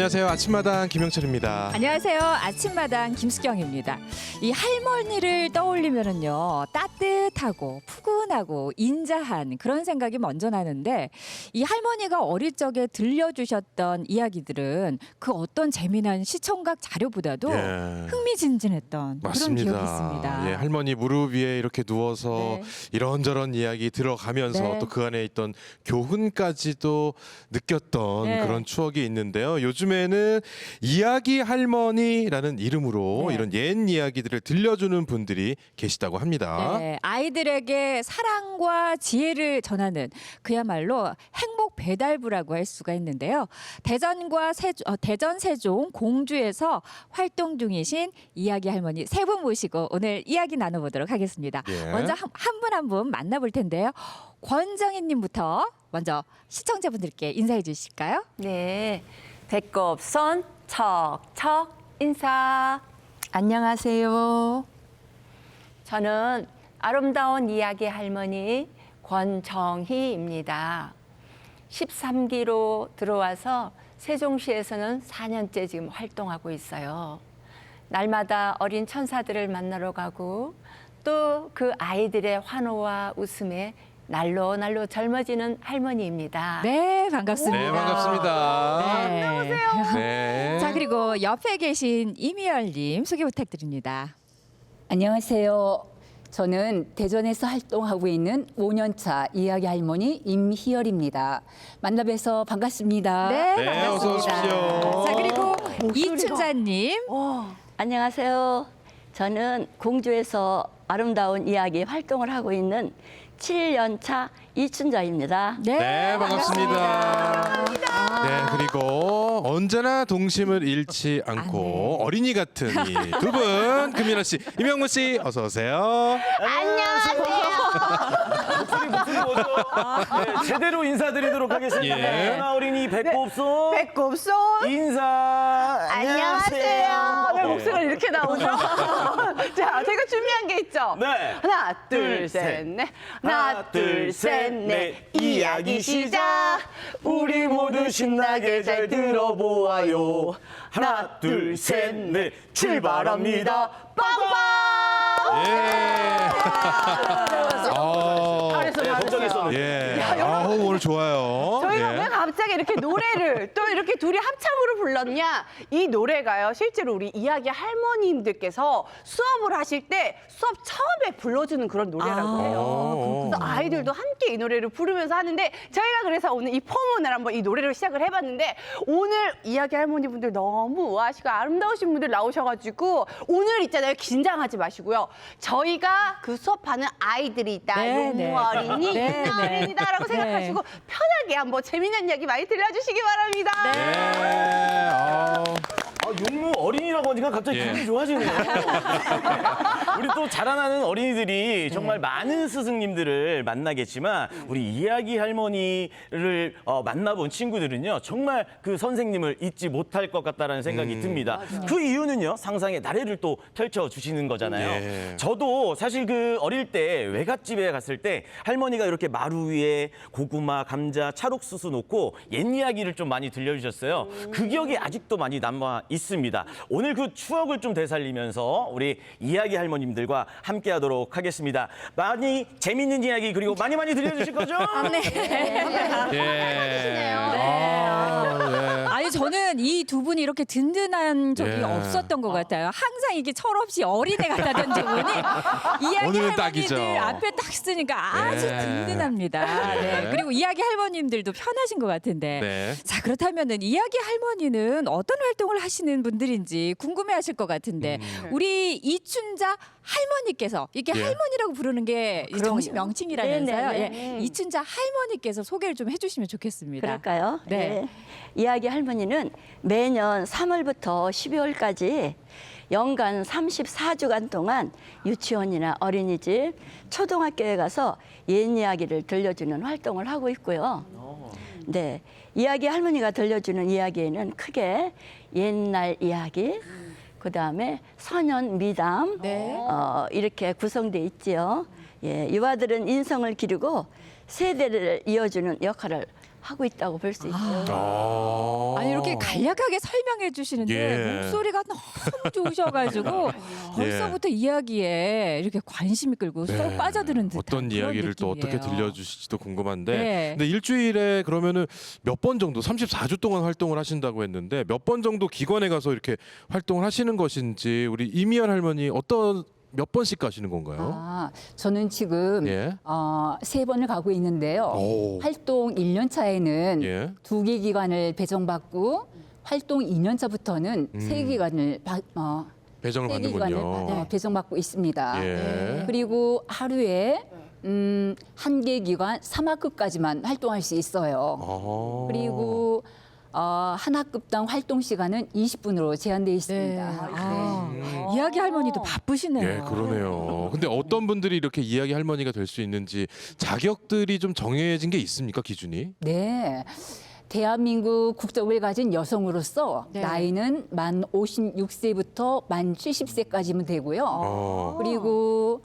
안녕하세요. 아침마당 김영철입니다. 안녕하세요. 아침마당 김수경입니다. 이 할머니를 떠올리면은요, 따뜻하고 푸근하고 인자한 그런 생각이 먼저 나는데, 이 할머니가 어릴 적에 들려주셨던 이야기들은 그 어떤 재미난 시청각 자료보다도 흥미진진했던 맞습니다. 그런 기억이 있습니다. 예, 할머니 무릎 위에 이렇게 누워서 네. 이런저런 이야기 들어가면서 네. 또 그 안에 있던 교훈까지도 느꼈던 네. 그런 추억이 있는데요. 요즘에는 이야기 할머니라는 이름으로 네. 이런 옛 이야기들을 들려주는 분들이 계시다고 합니다. 네, 아이들에게 사랑과 지혜를 전하는 그야말로 행복 배달부라고 할 수가 있는데요. 대전 세종 공주에서 활동 중이신 이야기 할머니 세 분 모시고 오늘 이야기 나눠보도록 하겠습니다. 예. 먼저 한 분 한 분 만나볼 텐데요. 권정희님부터 먼저 시청자분들께 인사해 주실까요? 네, 배꼽 손 척척 인사. 안녕하세요. 저는 아름다운 이야기 할머니 권정희입니다. 13기로 들어와서 세종시에서는 4년째 지금 활동하고 있어요. 날마다 어린 천사들을 만나러 가고 또 그 아이들의 환호와 웃음에 날로 젊어지는 할머니입니다. 네, 반갑습니다. 네, 반갑습니다. 네. 안녕하세요. 네. 자, 그리고 옆에 계신 이미열님 소개 부탁드립니다. 안녕하세요. 저는 대전에서 활동하고 있는 5년차 이야기 할머니 임희열입니다. 만나 뵈서 반갑습니다. 네, 네, 반갑습니다. 어서 오십시오. 자, 그리고 이춘자님. 안녕하세요. 저는 공주에서 아름다운 이야기 활동을 하고 있는 7년차 이춘자입니다. 네, 반갑습니다. 네, 그리고 언제나 동심을 잃지 않고 어린이 같은 이 두 분, 금민아 씨, 임영문 씨, 어서 오세요. 목소리 뭐죠? 네, 제대로 인사드리도록 하겠습니다. 예. 연아 어린이 배꼽손 배꼽손 인사. 안녕하세요. 왜 목소리가 이렇게 나오죠? 자, 제가 준비한 게 있죠. 네. 하나, 둘, 둘, 셋, 셋. 넷. 하나, 둘, 셋, 넷. 이야기 시작. 우리 모두 신나게 잘 들어보아요. 하나, 둘, 셋, 넷. 출발합니다. 빵빵. 예. 잘했어, 네, 잘했어. 걱정했었는데. 예. 아, 오늘 좋아요. 저희가 예. 왜 갑자기 이렇게 노래를 또 이렇게 둘이 합창으로 불렀냐? 이 노래가요, 실제로 우리 이야기 할머님들께서 수업을 하실 때 수업 처음에 불러주는 그런 노래라고 해요. 그래서 아이들도 함께 이 노래를 부르면서 하는데 저희가 그래서 오늘 이 포문을 한번 이 노래로 시작을 해봤는데 오늘 이야기 할머니분들 너무 우아하시고 아름다우신 분들 나오셔가지고 오늘 있잖아요, 긴장하지 마시고요. 저희가 그 수업하는 아이들이 있다, 네, 용무 네. 어린이, 네, 윤아 네. 어린이다라고 네. 생각하시고 편하게 한번 재미있는 이야기 많이 들려주시기 바랍니다. 네. 용무 어린이라고 하니까 갑자기 예. 기분이 좋아지네요. 우리 또 자라나는 어린이들이 정말 많은 스승님들을 만나겠지만 우리 이야기 할머니를 만나본 친구들은요 정말 그 선생님을 잊지 못할 것 같다라는 생각이 듭니다. 그 이유는요 상상의 나래를 또 펼쳐주시는 거잖아요. 예. 저도 사실 그 어릴 때 외갓집에 갔을 때 할머니가 이렇게 마루 위에 고구마, 감자, 찰옥수수 놓고 옛 이야기를 좀 많이 들려주셨어요. 그 기억이 아직도 많이 남아 있습니다. 오늘 그 추억을 좀 되살리면서 우리 이야기 할머님들과 함께하도록 하겠습니다. 많이 재밌는 이야기 그리고 많이 들려주실 거죠? 예. 아니, 저는 이 두 분이 이렇게 든든한 적이 예. 없었던 것 같아요. 항상 이게 철없이 어린애 같다던 분이 이야기 오늘은 딱이죠. 할머니들 앞에 딱 쓰니까 아주 예. 든든합니다. 네. 그리고 이야기 할머님들도 편하신 것 같은데. 네. 자, 그렇다면은 이야기 할머니는 어떤 활동을 하시는 분들인지 궁금해하실 것 같은데 우리 이춘자 할머니께서 이게 예. 할머니라고 부르는 게 정식 명칭이라면서요. 네네네. 예. 이춘자 할머니께서 소개를 좀 해주시면 좋겠습니다. 그럴까요? 네. 이야기 할머니는 매년 3월부터 12월까지 연간 34주간 동안 유치원이나 어린이집, 초등학교에 가서 옛 이야기를 들려주는 활동을 하고 있고요. 네, 이야기 할머니가 들려주는 이야기에는 크게 옛날 이야기, 그다음에 선현 미담 네. 이렇게 구성돼 있지요. 예, 유아들은 인성을 기르고 세대를 이어주는 역할을 하고 있다고 볼 수 있죠. 아니 이렇게 간략하게 설명해 주시는데 예. 목소리가 너무 좋으셔가지고 벌써부터 이야기에 이렇게 관심이 끌고 쏙 네. 빠져드는 듯한 어떤 그런 이야기를 또 어떻게 느낌이에요. 들려주실지도 궁금한데 네. 근데 일주일에 그러면은 몇 번 정도 34주 동안 활동을 하신다고 했는데 몇 번 정도 기관에 가서 이렇게 활동을 하시는 것인지 우리 이미연 할머니 어떤 몇 번씩 가시는 건가요? 아, 저는 지금 예. 3번을 가고 있는데요. 오. 활동 1년 차에는 예. 2개 기관을 배정받고 활동 2년 차부터는 3개 기관을 배정을 세 기관을 받는군요. 배정받고 있습니다. 예. 그리고 하루에 1개 기관 3학급까지만 활동할 수 있어요. 그리고 한 학급당 활동 시간은 20분으로 제한되어 있습니다. 이야기 할머니도 바쁘시네요. 예, 그러네요. 근데 어떤 분들이 이렇게 이야기 할머니가 될 수 있는지 자격들이 좀 정해진 게 있습니까, 기준이? 네. 대한민국 국적을 가진 여성으로서 네. 나이는 만 56세부터 만 70세까지면 되고요. 그리고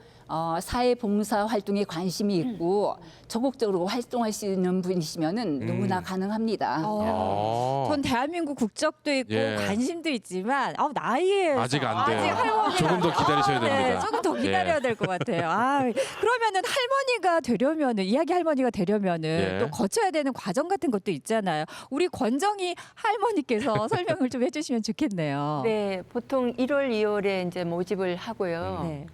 사회봉사 활동에 관심이 있고 적극적으로 활동할 수 있는 분이시면은 누구나 가능합니다. 전 대한민국 국적도 있고 예. 관심도 있지만 나이에 아직 안 돼요. 할머니가 조금 더 기다리셔야 됩니다. 네, 조금 더 기다려야 예. 될 것 같아요. 그러면은 할머니가 되려면은 이야기 할머니가 되려면은 예. 또 거쳐야 되는 과정 같은 것도 있잖아요. 우리 권정희 할머니께서 설명을 좀 해주시면 좋겠네요. 네, 보통 1월, 2월에 이제 모집을 하고요.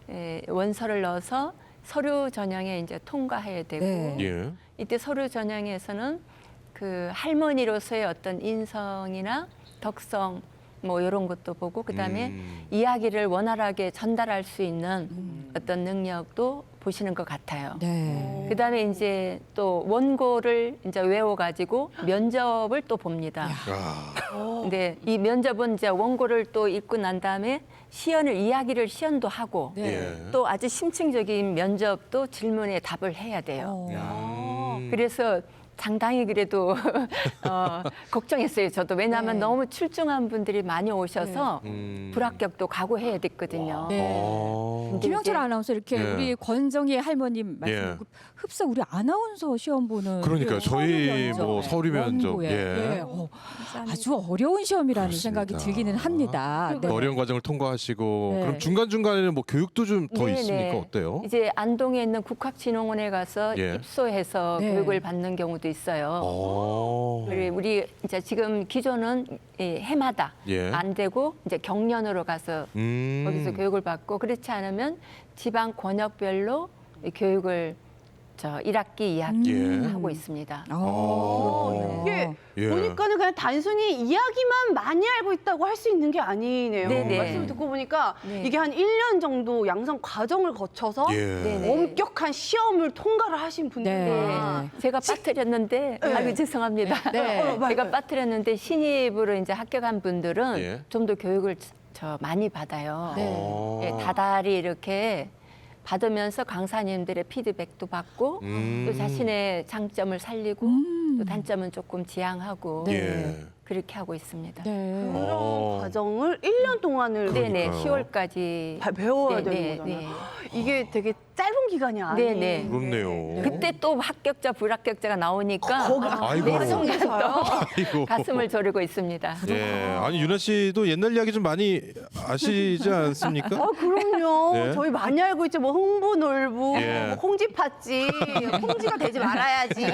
네. 원서를 넣어서 서류 전형에 이제 통과해야 되고 네. 예. 이때 서류 전형에서는 그 할머니로서의 어떤 인성이나 덕성 뭐 이런 것도 보고 그다음에 이야기를 원활하게 전달할 수 있는 어떤 능력도 보시는 것 같아요. 네. 그다음에 이제 또 원고를 이제 외워가지고 면접을 또 봅니다. 근데 이 면접은 이제 원고를 또 읽고 난 다음에 이야기를 시연도 하고 네. 예. 또 아주 심층적인 면접도 질문에 답을 해야 돼요. 그래서 상당히 그래도 걱정했어요. 저도 왜냐하면 네. 너무 출중한 분들이 많이 오셔서 음. 불합격도 각오해야 됐거든요. 네. 어. 김영철 아나운서 이렇게 예. 우리 권정희 할머님 말씀 예. 흡사 우리 아나운서 시험 보는 그러니까요. 저희 뭐 서류 면접, 원고에. 예. 아주 어려운 시험이라는 그렇습니다. 생각이 들기는 합니다. 네. 어려운 과정을 통과하시고 네. 그럼 중간중간에는 뭐 교육도 좀 더 네네. 있습니까? 어때요? 이제 안동에 있는 국학진흥원에 가서 예. 입소해서 네. 교육을 받는 경우도 있어요. 그리고 우리 이제 지금 기존은 해마다 예. 안 되고 이제 경년으로 가서 거기서 교육을 받고 그렇지 않으면 지방 권역별로 이 교육을 1학기, 2학기 예. 하고 있습니다. 이게 예. 보니까는 그냥 단순히 이야기만 많이 알고 있다고 할 수 있는 게 아니네요. 네네. 말씀을 듣고 보니까 네. 이게 한 1년 정도 양성 과정을 거쳐서 예. 네네. 엄격한 시험을 통과를 하신 분들이구나. 네. 제가 빠뜨렸는데, 아이고 죄송합니다. 네. 제가 빠뜨렸는데 신입으로 이제 합격한 분들은 예. 좀 더 교육을 많이 받아요. 네. 예, 다달이 이렇게 받으면서 강사님들의 피드백도 받고 또 자신의 장점을 살리고 또 단점은 조금 지양하고 예. 그렇게 하고 있습니다. 네. 그런 과정을 1년 동안을 네네, 그러니까요. 10월까지 배워야 네, 되는 네, 거잖아요. 네. 이게 되게 짧은 기간이 아니에요. 네. 그렇네요. 그때 또 합격자, 불합격자가 나오니까 아이고. 내 속에서 아이고. 가슴을 저리고 있습니다. 예. 아니 윤아 씨도 옛날 이야기 좀 많이 아시지 않습니까? 그럼요. 네. 저희 많이 알고 있죠. 뭐 흥부놀부, 예. 뭐 콩쥐 팥쥐, 콩쥐가 되지 말아야지,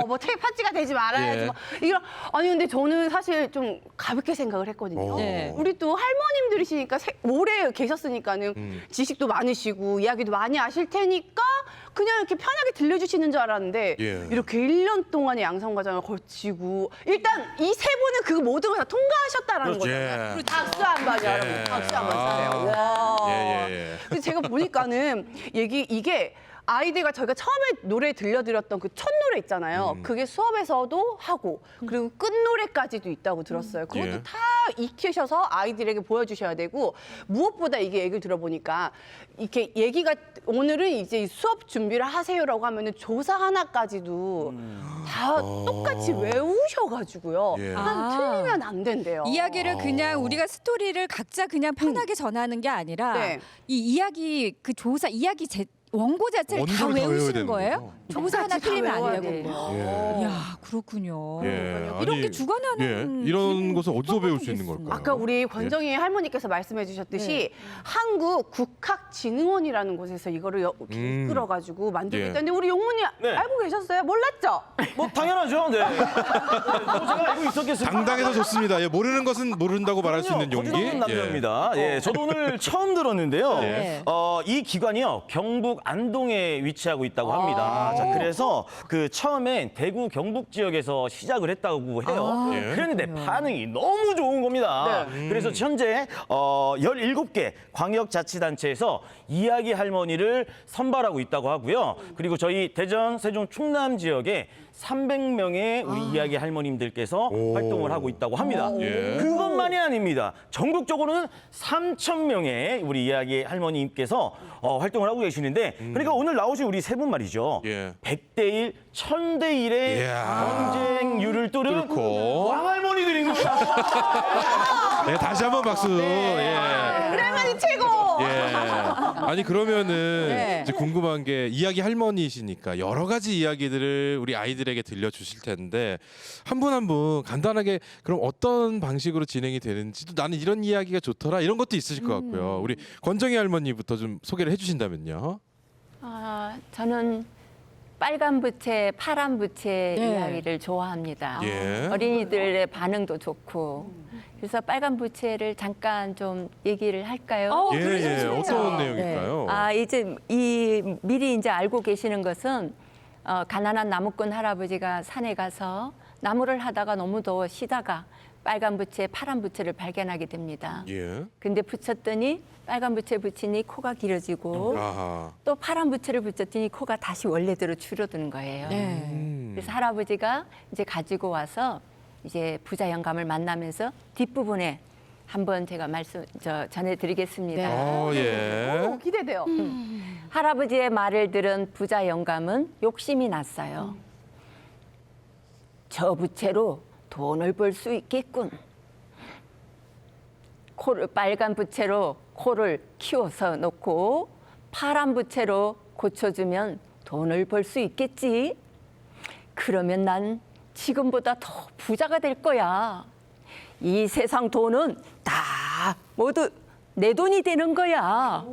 뭐 팥쥐가 되지 말아야지. 예. 뭐 이런 아니 근데 저는 사실 좀 가볍게 생각을 했거든요. 네. 우리 또 할머님들이시니까 오래 계셨으니까는 지식도 많으시고 이야기도 많이 아실 테니까 그냥 이렇게 편하게 들려주시는 줄 알았는데 예. 이렇게 1년 동안의 양성 과정을 거치고 일단 이 세 분은 그 모든 걸 다 통과하셨다라는 그렇지. 거잖아요. 박수 한번 예. 여러분, 박수 한번 아. 주세요. 와. 예. 근데 제가 보니까는 이게 아이들과 저희가 처음에 노래 들려드렸던 그 첫 노래 있잖아요. 그게 수업에서도 하고 그리고 끝 노래까지도 있다고 들었어요. 그것도 예. 다 익히셔서 아이들에게 보여주셔야 되고 무엇보다 이게 얘기를 들어보니까 이렇게 얘기가 오늘은 이제 수업 준비를 하세요라고 하면은 조사 하나까지도 다 똑같이 외우셔가지고요. 예. 틀리면 안 된대요. 이야기를 그냥 우리가 스토리를 각자 그냥 편하게 전하는 게 아니라 네. 이 이야기 그 조사 이야기 원고 자체를 다 원고를 다 외워야 외우시는 되는 거예요? 거죠? 조사 하나 똑같이 다 틀리면 안 외워야 돼요. 돼요. 예. 이야, 그렇군요. 예, 이런 아니, 게 주관하는 이런 것을 어디서 배울 수 있는 있습니다. 걸까요? 아까 우리 권정희 할머니께서 말씀해 주셨듯이 한국 국학진흥원이라는 곳에서 이거를 이끌어가지고 만들고 예. 있다는데 우리 용문이 네. 알고 계셨어요? 몰랐죠? 뭐 당연하죠. 네. 제가 알고 있었겠어요. 당당해서 좋습니다. 예, 모르는 것은 모른다고 말할 수 있는 용기. 거짓없는 남자입니다. 예, 저도 오늘 처음 들었는데요. 예. 이 기관이요 경북 안동에 위치하고 있다고 합니다. 자, 그래서 그 처음엔 대구 경북 지역에서 시작을 했다고 해요. 예. 그랬는데 반응이 너무 좋은 겁니다. 그래서 현재 17개 광역자치단체에서 이야기 할머니를 선발하고 있다고 하고요. 그리고 저희 대전, 세종, 충남 지역에 300명의 우리 이야기 할머님들께서 활동을 하고 있다고 합니다. 예. 그것만이 아닙니다. 전국적으로는 3,000명의 우리 이야기 할머님께서 활동을 하고 계시는데 그러니까 오늘 나오신 우리 세 분 말이죠. 예. 100대 1, 1000대 1의 이야. 경쟁률을 뚫은 뚫고. 왕할머니들인 거예요. 네, 다시 한번 박수. 예. 우리 할머니 최고! 예. 아니 그러면은 네. 이제 궁금한 게 이야기 할머니시니까 여러 가지 이야기들을 우리 아이들에게 들려주실 텐데 한 분 한 분 간단하게 그럼 어떤 방식으로 진행이 되는지도 나는 이런 이야기가 좋더라 이런 것도 있으실 것 같고요. 우리 권정희 할머니부터 좀 소개를 해주신다면요. 저는 빨간 부채, 파란 부채 네. 이야기를 좋아합니다. 예. 어린이들의 반응도 좋고. 그래서 빨간 부채를 잠깐 좀 얘기를 할까요? 예, 예. 어떤 내용일까요? 이제 미리 이제 알고 계시는 것은 가난한 나무꾼 할아버지가 산에 가서 나무를 하다가 너무 더워 쉬다가 빨간 부채, 파란 부채를 발견하게 됩니다. 예. 근데 붙였더니 빨간 부채 붙이니 코가 길어지고 아하. 또 파란 부채를 붙였더니 코가 다시 원래대로 줄어드는 거예요. 네. 그래서 할아버지가 이제 가지고 와서 이제 부자 영감을 만나면서 뒷부분에 한번 제가 전해드리겠습니다. 네. 예. 오, 기대돼요. 할아버지의 말을 들은 부자 영감은 욕심이 났어요. 저 부채로 돈을 벌 수 있겠군. 빨간 부채로 코를 키워서 놓고 파란 부채로 고쳐주면 돈을 벌 수 있겠지. 그러면 난 지금보다 더 부자가 될 거야. 이 세상 돈은 다 모두 내 돈이 되는 거야.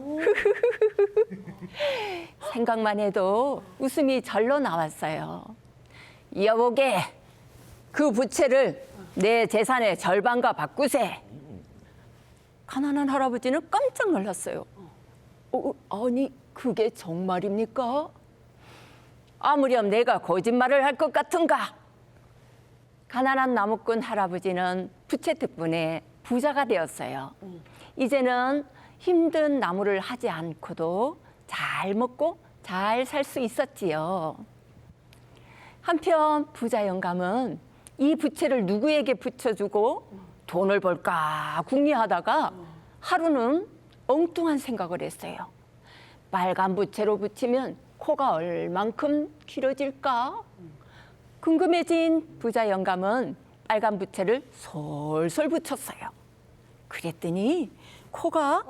생각만 해도 웃음이 절로 나왔어요. 여보게, 그 부채를 내 재산의 절반과 바꾸세. 가난한 할아버지는 깜짝 놀랐어요. 아니, 그게 정말입니까? 아무렴 내가 거짓말을 할 것 같은가? 가난한 나무꾼 할아버지는 부채 덕분에 부자가 되었어요. 이제는 힘든 나무를 하지 않고도 잘 먹고 잘 살 수 있었지요. 한편 부자 영감은 이 부채를 누구에게 붙여주고 돈을 벌까 궁리하다가 하루는 엉뚱한 생각을 했어요. 빨간 부채로 붙이면 코가 얼만큼 길어질까? 궁금해진 부자 영감은 빨간 부채를 솔솔 붙였어요. 그랬더니 코가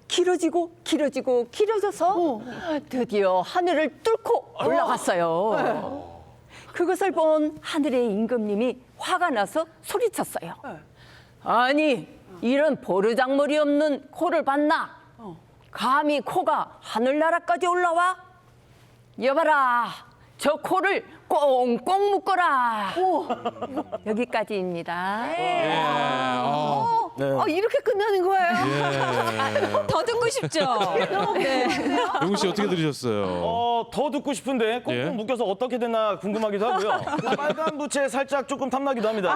길어져서 드디어 하늘을 뚫고 올라갔어요. 그것을 본 하늘의 임금님이 화가 나서 소리쳤어요. 아니, 이런 보르장머리 없는 코를 봤나? 감히 코가 하늘나라까지 올라와? 여봐라, 저 코를 꽁꽁 묶어라. 여기까지입니다. 예. 이렇게 끝나는 거예요. 예. 더 듣고 싶죠? 네. 용우 씨 어떻게 들으셨어요? 더 듣고 싶은데 꽁꽁 예. 묶여서 어떻게 되나 궁금하기도 하고요. 빨간 부채 살짝 조금 탐나기도 합니다.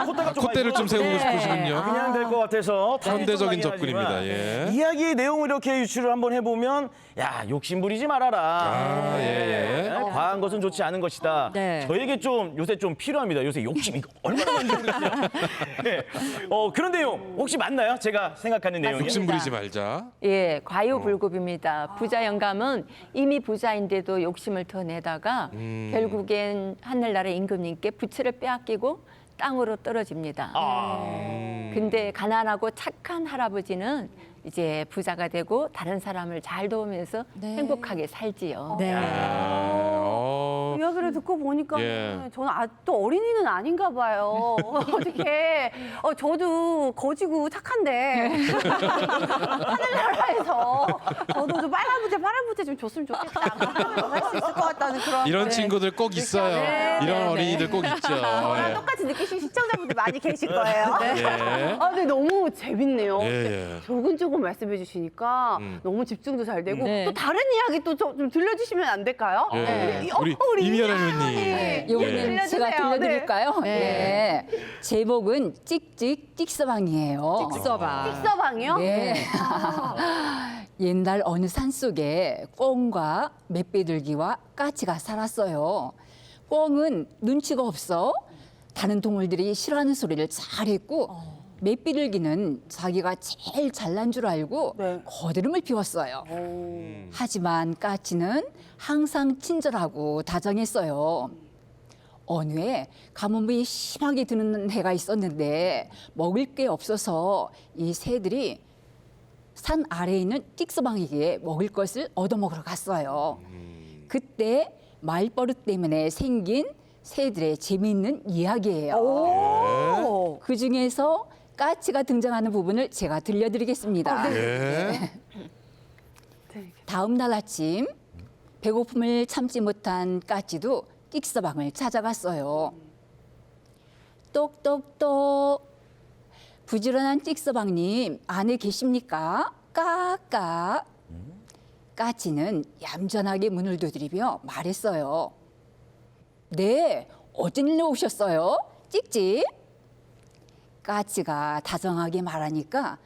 콧대가 좀 콧대를 좀 세우고 네. 싶으시군요. 그냥 될 것 같아서 탐이 좀 현대적인 나긴 접근입니다. 하지만 예. 이야기의 내용을 이렇게 유추를 한번 해보면 야 욕심 부리지 말아라. 예. 과한 것은 좋지 않은 것이다. 네. 저에게 좀 요새 좀 필요합니다. 요새 욕심이 얼마나 많은지 모르겠어요. 네. 그런 내용 혹시 맞나요? 제가 생각하는 내용이. 욕심 부리지 말자. 예, 과유불급입니다. 부자 영감은 이미 부자인데도 욕심을 더 내다가 결국엔 하늘나라 임금님께 부채를 빼앗기고 땅으로 떨어집니다. 근데 가난하고 착한 할아버지는 이제 부자가 되고 다른 사람을 잘 도우면서 네. 행복하게 살지요. 네. 이야기를 듣고 보니까 예. 저는 또 어린이는 아닌가 봐요. 어떻게 저도 거지고 착한데 하늘나라에서 저도 좀 빨간 부채 좀 줬으면 좋겠다. 할 수 있을 것 같다는 그런 이런 친구들 꼭 있어요. 네. 이런 네. 어린이들 꼭 있죠. 저랑 예. 똑같이 느끼신 시청자분들 많이 계실 거예요. 예. 근데 너무 재밌네요. 예, 예. 조근조근 말씀해 주시니까 음. 너무 집중도 잘 되고 네. 또 다른 이야기 또 좀 들려주시면 안 될까요? 예. 우리 이미연 할머니. 네, 예. 요거는 들려주세요. 제가 들려드릴까요? 네. 네. 제목은 찍찍 찍서방이에요. 찍서방. 식서방이요? 네. 옛날 어느 산속에 꿩과 멧비둘기와 까치가 살았어요. 꿩은 눈치가 없어 다른 동물들이 싫어하는 소리를 잘했고 멧비둘기는 자기가 제일 잘난 줄 알고 네. 거드름을 피웠어요. 하지만 까치는 항상 친절하고 다정했어요. 어느 해 가뭄이 심하게 드는 해가 있었는데 먹을 게 없어서 이 새들이 산 아래에 있는 찍서방에게 먹을 것을 얻어먹으러 갔어요. 그때 말버릇 때문에 생긴 새들의 재미있는 이야기예요. 그 중에서 까치가 등장하는 부분을 제가 들려드리겠습니다. 예. 다음 날 아침 배고픔을 참지 못한 까치도 찍서방을 찾아갔어요. 똑똑똑. 부지런한 찍서방님 안에 계십니까? 까까. 까치는 얌전하게 문을 두드리며 말했어요. 네, 어쩐 일로 오셨어요? 찍찍. 까치가 다정하게 말하니까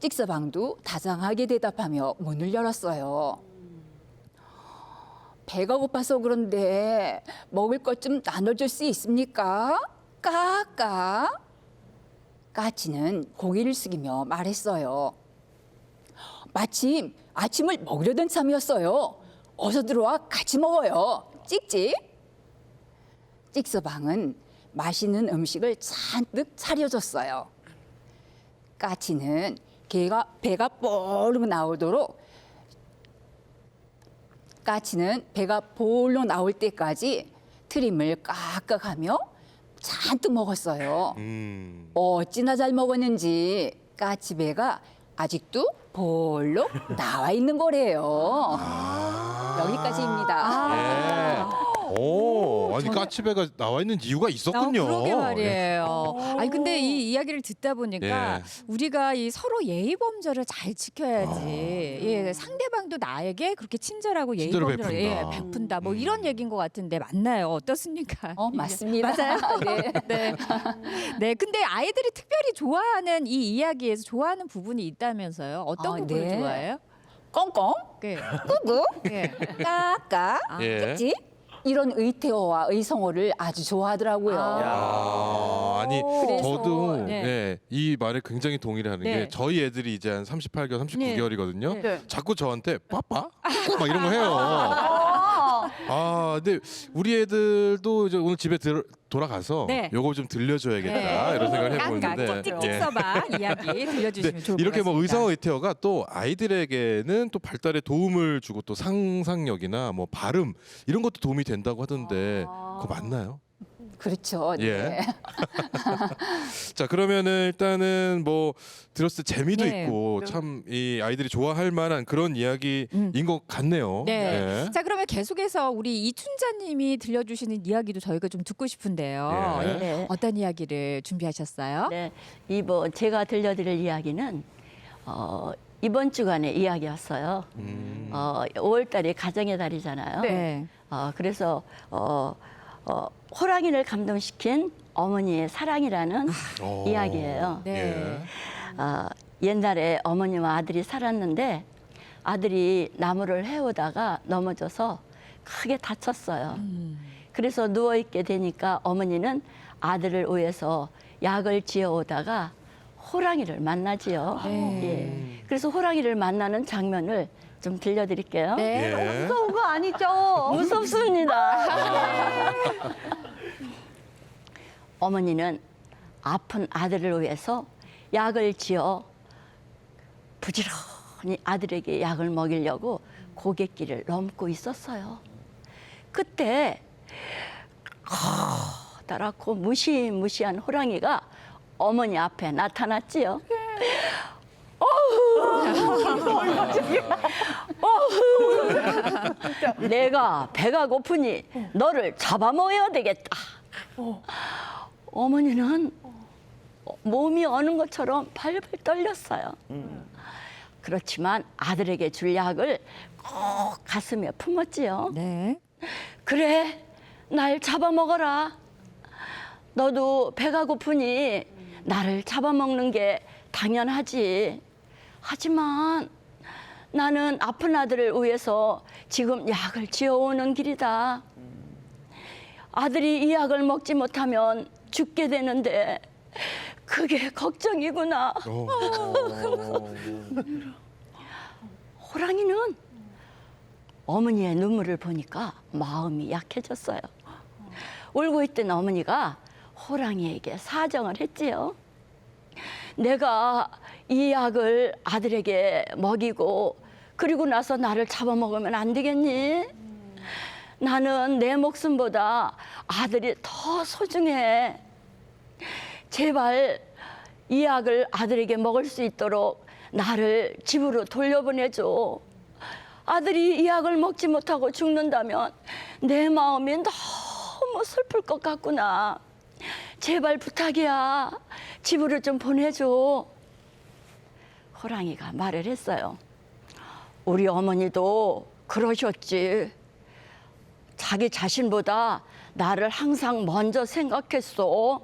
찍서방도 다정하게 대답하며 문을 열었어요. 배가 고파서 그런데 먹을 것 좀 나눠줄 수 있습니까? 까까. 까치는 고개를 숙이며 말했어요. 마침 아침을 먹으려던 참이었어요. 어서 들어와 같이 먹어요. 찍찍. 찍서방은 맛있는 음식을 잔뜩 차려줬어요. 까치는 배가 볼록 나오도록 나올 때까지 트림을 깍깍하며 잔뜩 먹었어요. 어찌나 잘 먹었는지 까치배가 아직도 볼록 나와 있는 거래요. 여기까지입니다. 예. 오, 아니 까치배가 나와 있는 이유가 있었군요. 그러게 말이에요. 아니 근데 이 이야기를 듣다 보니까 예. 우리가 이 서로 예의 범절을 잘 지켜야지. 예, 상대방도 나에게 그렇게 친절하고 예의 친절을 범절을 베푼다. 베푼다. 뭐 이런 얘기인 것 같은데 맞나요? 어떻습니까? 맞습니다. 맞아요. 네. 네. 네. 근데 아이들이 특별히 좋아하는 이 이야기에서 좋아하는 부분이 있다면서요? 어떤 부분을 네. 좋아해요? 꽁꽁, 네. 꾸꾸, 예. 까까, 예. 찍찍 이런 의태어와 의성어를 아주 좋아하더라고요. 아니 그래서, 저도 네. 예, 이 말에 굉장히 동의를 하는 네. 게 저희 애들이 이제 한 38개월, 39개월이거든요. 네. 자꾸 저한테 빠빠? 막 이런 거 해요. 아, 근데 우리 애들도 이제 오늘 집에 돌아가서 네. 요거 좀 들려줘야겠다 이런 생각을 해보는데 깍깍 찍찍 써봐 이야기 들려주시면 좋을 것 이렇게 뭐 같습니다. 의성어 의태어가 또 아이들에게는 또 발달에 도움을 주고 또 상상력이나 뭐 발음 이런 것도 도움이 된다고 하던데 그거 맞나요? 그렇죠. 예. 네. 자 그러면은 일단은 뭐 들었을 때 재미도 네. 있고 참 이 아이들이 좋아할 만한 그런 이야기인 것 같네요. 네. 예. 자 그러면 계속해서 우리 이춘자님이 들려주시는 이야기도 저희가 좀 듣고 싶은데요. 예. 예. 네. 어떤 이야기를 준비하셨어요? 네, 이번 제가 들려드릴 이야기는 이번 주간의 이야기였어요. 5월달이 가정의 달이잖아요. 네. 그래서 호랑이를 감동시킨 어머니의 사랑이라는 오. 이야기예요. 네. 옛날에 어머니와 아들이 살았는데 아들이 나무를 해오다가 넘어져서 크게 다쳤어요. 그래서 누워있게 되니까 어머니는 아들을 위해서 약을 지어오다가 호랑이를 만나지요. 예. 그래서 호랑이를 만나는 장면을 좀 들려드릴게요. 네. 예. 무서운 거 아니죠? 무섭습니다. 어머니는 아픈 아들을 위해서 약을 지어 부지런히 아들에게 약을 먹이려고 고갯길을 넘고 있었어요. 그때 커다랗고 무시무시한 호랑이가 어머니 앞에 나타났지요. 내가 배가 고프니 너를 잡아먹어야 되겠다. 어머니는 몸이 어는 것처럼 발발 떨렸어요. 그렇지만 아들에게 줄 약을 꼭 가슴에 품었지요. 네. 그래, 날 잡아먹어라. 너도 배가 고프니 나를 잡아먹는 게 당연하지. 하지만 나는 아픈 아들을 위해서 지금 약을 지어오는 길이다. 아들이 이 약을 먹지 못하면 죽게 되는데 그게 걱정이구나. 호랑이는 어머니의 눈물을 보니까 마음이 약해졌어요. 울고 있던 어머니가 호랑이에게 사정을 했지요. 내가 이 약을 아들에게 먹이고 그리고 나서 나를 잡아먹으면 안 되겠니? 나는 내 목숨보다 아들이 더 소중해. 제발 이 약을 아들에게 먹을 수 있도록 나를 집으로 돌려보내줘. 아들이 이 약을 먹지 못하고 죽는다면 내 마음이 너무 슬플 것 같구나. 제발 부탁이야. 집으로 좀 보내줘. 호랑이가 말을 했어요. 우리 어머니도 그러셨지. 자기 자신보다 나를 항상 먼저 생각했어.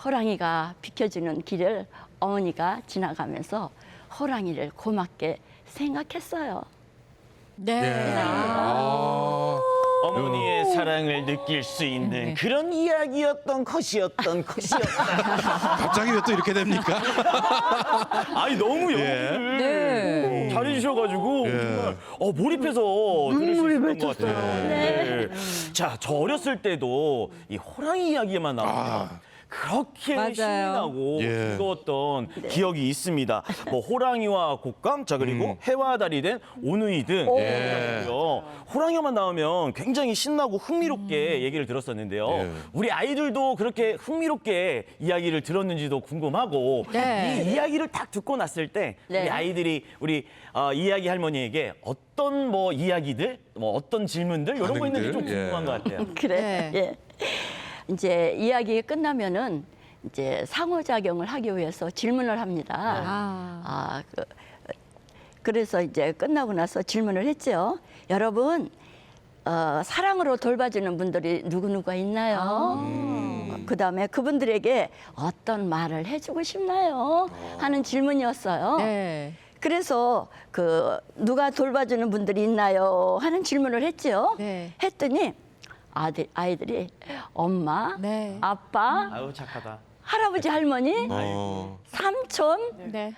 호랑이가 비켜주는 길을 어머니가 지나가면서 호랑이를 고맙게 생각했어요. 네. 어머니의 사랑을 느낄 수 있는 그런 이야기였던 것이었던 갑자기 왜 또 이렇게 됩니까? 아니 너무 연기를 네. 잘해주셔가지고 정말 몰입해서 눈물이 맺혔어요. 네. 자, 저 어렸을 때도 이 호랑이 이야기만 나오면 그렇게 맞아요. 신나고 예. 즐거웠던 기억이 있습니다. 뭐 호랑이와 곶감, 자 그리고 해와 달이 된 오누이 등 호랑이만 나오면 굉장히 신나고 흥미롭게 얘기를 들었었는데요. 예. 우리 아이들도 그렇게 흥미롭게 이야기를 들었는지도 궁금하고 네. 이 이야기를 딱 듣고 났을 때 네. 우리 아이들이 우리 이야기 할머니에게 어떤 뭐 이야기들, 뭐 어떤 질문들 이런 거 있는지 좀 반응들? 궁금한 것 같아요. 그래. 네. 예. 이제 이야기 끝나면은 이제 상호작용을 하기 위해서 질문을 합니다. 그래서 이제 끝나고 나서 질문을 했죠. 여러분, 사랑으로 돌봐주는 분들이 누구누가 있나요? 그다음에 그분들에게 어떤 말을 해주고 싶나요? 하는 질문이었어요. 네. 그래서 누가 돌봐주는 분들이 있나요? 하는 질문을 했죠. 네. 했더니 아이들이 엄마, 네. 아빠, 아유 착하다. 할아버지, 할머니, 삼촌, 네.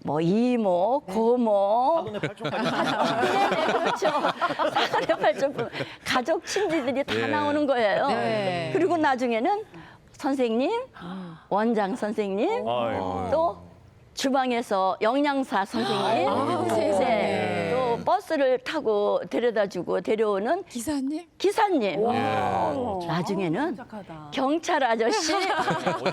뭐 이모, 고모, 사돈의 팔촌까지. 네네 그렇죠. 사돈의 팔촌 가족 친지들이 다 나오는 거예요. 네. 그리고 나중에는 선생님, 원장 선생님, 아이고. 또 주방에서 영양사 선생님, 세상에. 또 버스를 타고 데려다주고 데려오는 기사님? 기사님, 나중에는 경찰 아저씨,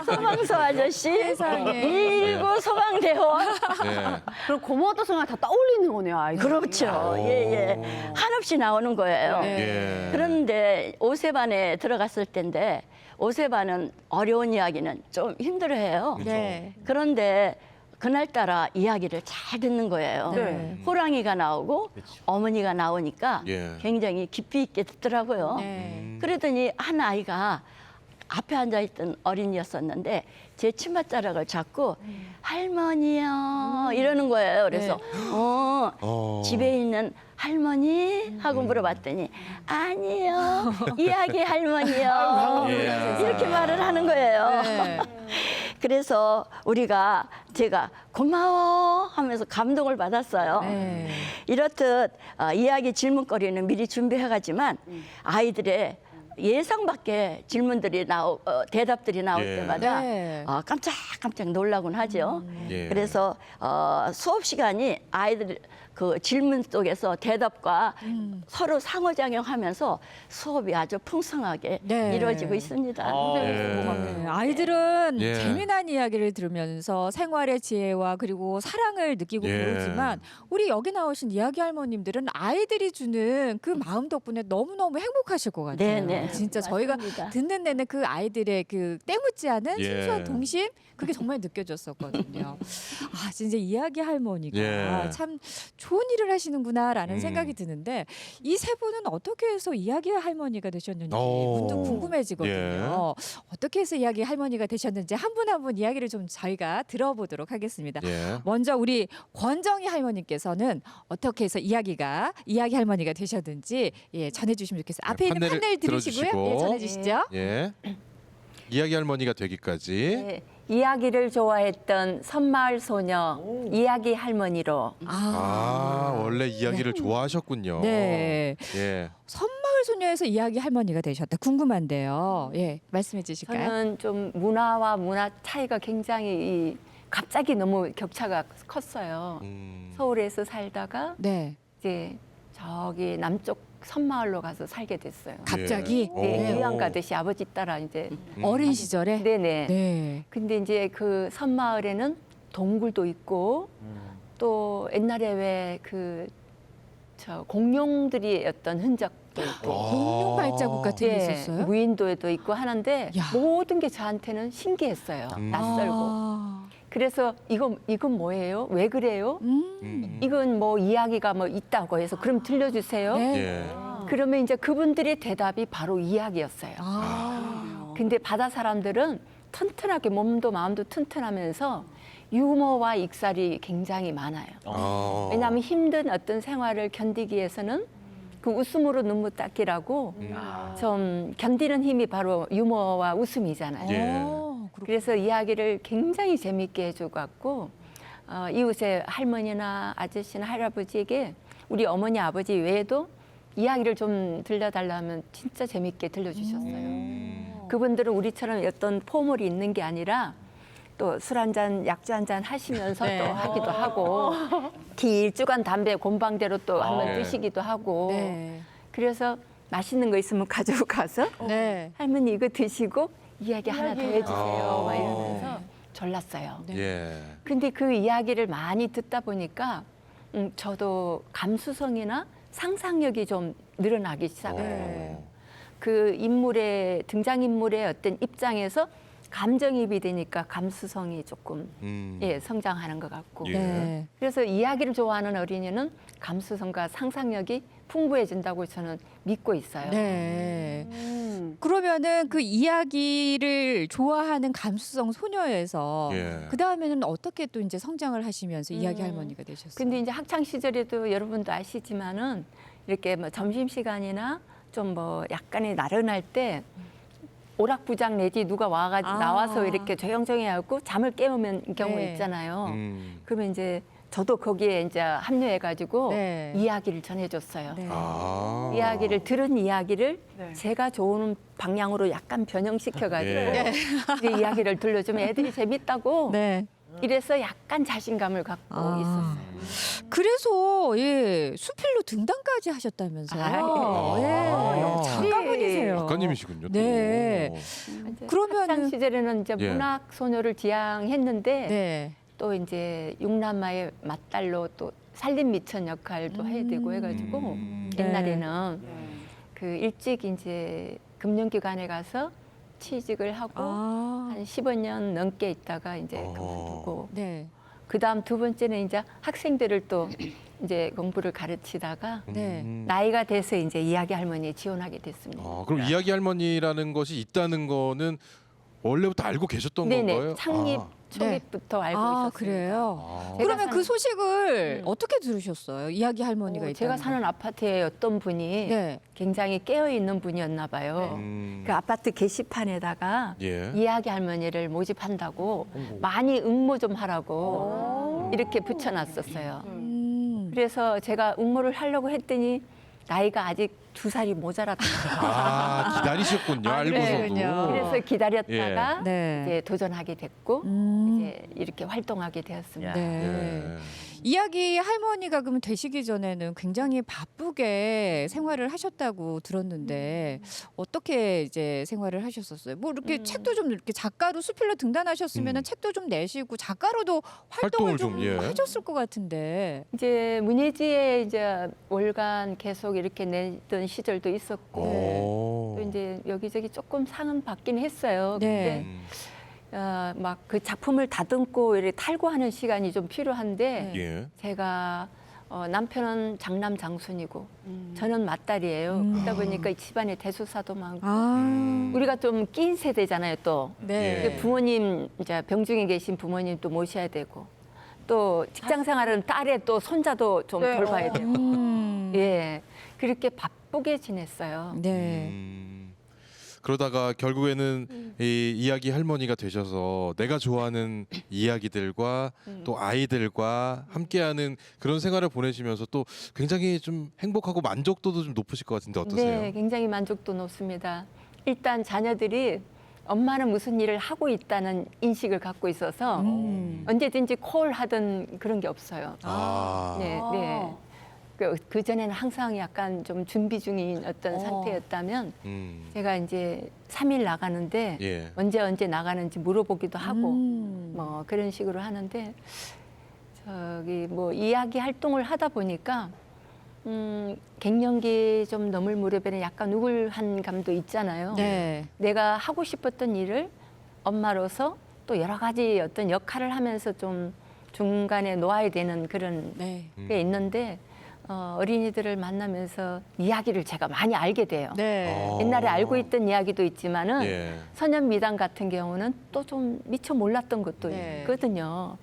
소방서 아저씨, 세상에. 119 소방대원. 네. 그럼 고마웠던 순간 다 떠올리는 거네요, 아이들. 그렇죠. 예. 한없이 나오는 거예요. 예. 그런데 5세반에 들어갔을 때인데 5세반은 어려운 이야기는 좀 힘들어해요. 네. 그런데 그날따라 이야기를 잘 듣는 거예요. 네. 호랑이가 나오고 어머니가 나오니까 예. 굉장히 깊이 있게 듣더라고요. 네. 그러더니 한 아이가 앞에 앉아있던 어린이였었는데 제 치맛자락을 잡고 할머니요 이러는 거예요. 그래서 집에 있는 할머니 하고 물어봤더니 아니요 이야기 할머니요 이렇게 말을 하는 거예요. 네. 그래서 제가 고마워 하면서 감동을 받았어요. 네. 이렇듯 이야기 질문거리는 미리 준비해가지만 아이들의 예상 밖의 질문들이 대답들이 나올 예. 때마다 네. 깜짝깜짝 놀라곤 하죠. 예. 그래서 수업 시간이 아이들 그 질문 속에서 대답과 서로 상호작용하면서 수업이 아주 풍성하게 네. 이루어지고 있습니다. 네, 아이들은 예. 재미난 이야기를 들으면서 생활의 지혜와 그리고 사랑을 느끼고 예. 배우지만 우리 여기 나오신 이야기 할머님들은 아이들이 주는 그 마음 덕분에 너무너무 행복하실 것 같아요. 네. 진짜 저희가 맞습니다. 듣는 내내 그 아이들의 그 때묻지 않은 예. 순수한 동심 그게 정말 느껴졌었거든요. 아 진짜 이야기 할머니가 예. 참 좋은 일을 하시는구나라는 음. 생각이 드는데 이 세 분은 어떻게 해서 이야기 할머니가 되셨는지 오. 문득 궁금해지거든요. 예. 어떻게 해서 이야기 할머니가 되셨는지 한 분 한 분 이야기를 좀 저희가 들어보도록 하겠습니다. 예. 먼저 우리 권정희 할머니께서는 어떻게 해서 이야기 할머니가 되셨는지 예, 전해주시면 좋겠어요. 앞에 있는 판넬을 판넬 들으시고요. 들어주시고. 예, 전해주시죠. 예. 이야기 할머니가 되기까지. 네, 이야기를 좋아했던 섬마을 소녀 이야기 할머니로 아, 원래 이야기를 좋아하셨군요. 네. 예. 섬마을 소녀에서 이야기 할머니가 되셨다. 궁금한데요. 예, 말씀해 주실까요? 저는 좀 문화와 문화 차이가 굉장히 갑자기 너무 격차가 컸어요. 서울에서 살다가 네. 이제 저기 남쪽 섬마을로 가서 살게 됐어요. 갑자기 예. 네, 오. 유양 가듯이 아버지 따라 이제 어린 시절에 네네. 네. 근데 이제 그 섬마을에는 동굴도 있고 또 옛날에 왜 저 공룡들이 어떤 흔적도 있고 공룡 발자국 같은 게 예, 있었어요? 무인도에도 있고 하는데 야. 모든 게 저한테는 신기했어요. 낯설고. 아. 그래서 이건 뭐예요? 왜 그래요? 이건 뭐 이야기가 뭐 있다고 해서 그럼 들려주세요. 네. 예. 그러면 이제 그분들의 대답이 바로 이야기였어요. 아. 근데 바다 사람들은 튼튼하게 몸도 마음도 튼튼하면서 유머와 익살이 굉장히 많아요. 아. 왜냐하면 힘든 어떤 생활을 견디기 위해서는 그 웃음으로 눈물 닦기라고 좀 견디는 힘이 바로 유머와 웃음이잖아요. 예. 그래서 이야기를 굉장히 재밌게 해줘갖고 이웃의 할머니나 아저씨나 할아버지에게 우리 어머니 아버지 외에도 이야기를 좀 들려달라면 진짜 재밌게 들려주셨어요. 그분들은 우리처럼 어떤 포물이 있는 게 아니라 또 술 한 잔, 약주 한 잔 하시면서 네. 또 하기도 하고 길쭉한 담배 곰방대로 또 한번 네. 뜨시기도 하고 네. 그래서 맛있는 거 있으면 가지고 가서 네. 할머니 이거 드시고 이야기 하나 더 해주세요. 막 아. 이러면서 졸랐어요. 예. 근데 그 이야기를 많이 듣다 보니까 저도 감수성이나 상상력이 좀 늘어나기 시작해요. 네. 그 인물의 등장인물의 어떤 입장에서 감정이입이 되니까 감수성이 조금 예, 성장하는 것 같고. 예. 네. 그래서 이야기를 좋아하는 어린이는 감수성과 상상력이 풍부해진다고 저는 믿고 있어요. 네. 그러면은 그 이야기를 좋아하는 감수성 소녀에서 예. 그 다음에는 어떻게 또 이제 성장을 하시면서 이야기 할머니가 되셨어요? 근데 이제 학창 시절에도 여러분도 아시지만은 이렇게 뭐 점심 시간이나 좀 뭐 약간의 나른할 때 오락부장 내지 누가 나와서 이렇게 조용조용히 하고 잠을 깨우면 경우 네. 있잖아요. 음. 그러면 이제 저도 거기에 이제 합류해가지고 네. 이야기를 전해줬어요. 네. 아. 이야기를 들은 이야기를 네. 제가 좋은 방향으로 약간 변형시켜가지고 예. 이제 이야기를 들려주면 애들이 재밌다고 네. 이래서 약간 자신감을 갖고 아. 있었어요. 그래서 예 수필로 등단까지 하셨다면서요? 아, 예. 작가분이세요. 작가님이시군요. 또. 네. 이제 그러면은- 학창 시절에는 이제 예. 문학 소녀를 지향했는데 네. 또 이제 육남마의 맞달로 또 살림 미천 역할도 해야 되고 해가지고 옛날에는 그 일찍 이제 금융기관에 가서 취직을 하고 아. 한 15년 넘게 있다가 이제 어. 그만두고 네. 그다음 두 번째는 이제 학생들을 또 이제 공부를 가르치다가 네. 나이가 돼서 이제 이야기 할머니에 지원하게 됐습니다. 아, 그럼 이야기 할머니라는 것이 있다는 거는 원래부터 알고 계셨던 네네 건가요? 창립 아. 초기부터 알고 아 있었습니다. 그래요. 아. 제가 그러면 그 사는- 소식을 어떻게 들으셨어요? 이야기 할머니가 있다는 제가 거. 사는 아파트에 어떤 분이 네. 굉장히 깨어 있는 분이었나 봐요. 그 아파트 게시판에다가 예. 이야기 할머니를 모집한다고 많이 응모 좀 하라고 이렇게 붙여놨었어요. 그래서 제가 응모를 하려고 했더니 나이가 아직 2살이 모자랐더라고요. 아, 기다리셨군요. 알고서도. 그래요? 그래서 기다렸다가 네. 이제 도전하게 됐고 이제 이렇게 활동하게 되었습니다. 네. 예. 이야기 할머니가 그러면 되시기 전에는 굉장히 바쁘게 생활을 하셨다고 들었는데 어떻게 이제 생활을 하셨었어요? 뭐 이렇게 책도 좀 이렇게 작가로 수필로 등단하셨으면 책도 좀 내시고 작가로도 활동을 활동을 좀 좀, 예. 하셨을 것 같은데. 이제 문예지에 이제 월간 계속 이렇게 내던 시절도 있었고 오. 또 이제 여기저기 조금 상은 받긴 했어요. 네. 음. 막 그 작품을 다듬고 이렇게 탈고하는 시간이 좀 필요한데 예. 제가 남편은 장남 장손이고 저는 맏딸이에요. 그러다 보니까 집안에 대소사도 많고 아. 우리가 좀 낀 세대잖아요. 또 네. 예. 그 부모님 이제 병중에 계신 부모님 또 모셔야 되고 또 직장 생활은 딸의 또 손자도 좀 네. 돌봐야 되고 음. 예 그렇게 바쁘게 지냈어요. 네. 그러다가 결국에는 이 이야기 할머니가 되셔서 내가 좋아하는 이야기들과 또 아이들과 함께하는 그런 생활을 보내시면서 또 굉장히 좀 행복하고 만족도도 좀 높으실 것 같은데 어떠세요? 네, 굉장히 만족도 높습니다. 일단 자녀들이 엄마는 무슨 일을 하고 있다는 인식을 갖고 있어서 언제든지 콜하던 그런 게 없어요. 아. 네, 네. 그 전에는 항상 약간 좀 준비 중인 어떤 상태였다면 제가 이제 3일 나가는데 예. 언제 나가는지 물어보기도 하고 뭐 그런 식으로 하는데 저기 뭐 이야기 활동을 하다 보니까 갱년기 좀 넘을 무렵에는 약간 우울한 감도 있잖아요. 네. 내가 하고 싶었던 일을 엄마로서 또 여러 가지 어떤 역할을 하면서 좀 중간에 놓아야 되는 그런 네. 게 있는데 어린이들을 만나면서 이야기를 제가 많이 알게 돼요. 네. 옛날에 알고 있던 이야기도 있지만은 예. 선현미당 같은 경우는 또 좀 미처 몰랐던 것도 네. 있거든요.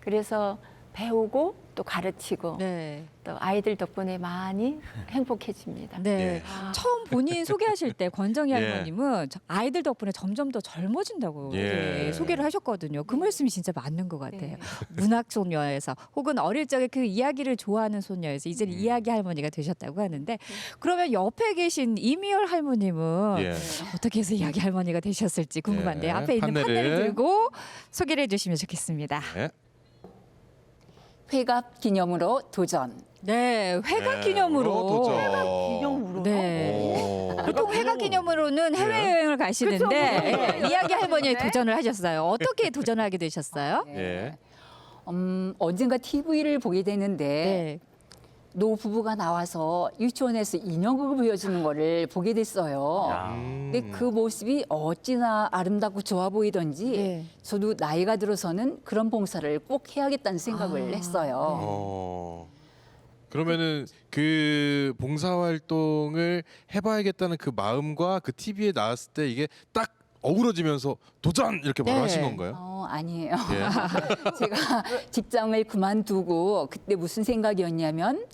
그래서 배우고 또 가르치고 네. 또 아이들 덕분에 많이 행복해집니다. 네. 예. 처음 본인 소개하실 때 권정희 예. 할머님은 아이들 덕분에 점점 더 젊어진다고 예. 예, 소개를 하셨거든요. 그 말씀이 진짜 맞는 것 같아요. 문학 소녀에서 혹은 어릴 적에 그 이야기를 좋아하는 소녀에서 이제는 이야기 할머니가 되셨다고 하는데 그러면 옆에 계신 이미열 할머님은 예. 어떻게 해서 이야기 할머니가 되셨을지 궁금한데요. 예. 앞에 있는 판넬을. 판넬을 들고 소개를 해주시면 좋겠습니다. 예. 회갑 기념으로 도전. 네, 회각 네. 기념으로. 도전. 기념으로요? 네. 오. 보통 회각 기념으로는 해외여행을 가시는데 예, 이야기 할머니에 도전을 하셨어요. 어떻게 도전을 하게 되셨어요? 예. 언젠가 TV를 보게 되는데 네. 노 부부가 나와서 유치원에서 인형극을 보여주는 거를 보게 됐어요. 근데 그 모습이 어찌나 아름답고 좋아 보이던지 네. 저도 나이가 들어서는 그런 봉사를 꼭 해야겠다는 생각을 했어요. 그러면은 그 봉사 활동을 해봐야겠다는 그 마음과 그 TV에 나왔을 때 이게 딱 어우러지면서 도전 이렇게 바로 네. 하신 건가요? 아니에요. 예. 제가 직장을 그만두고 그때 무슨 생각이었냐면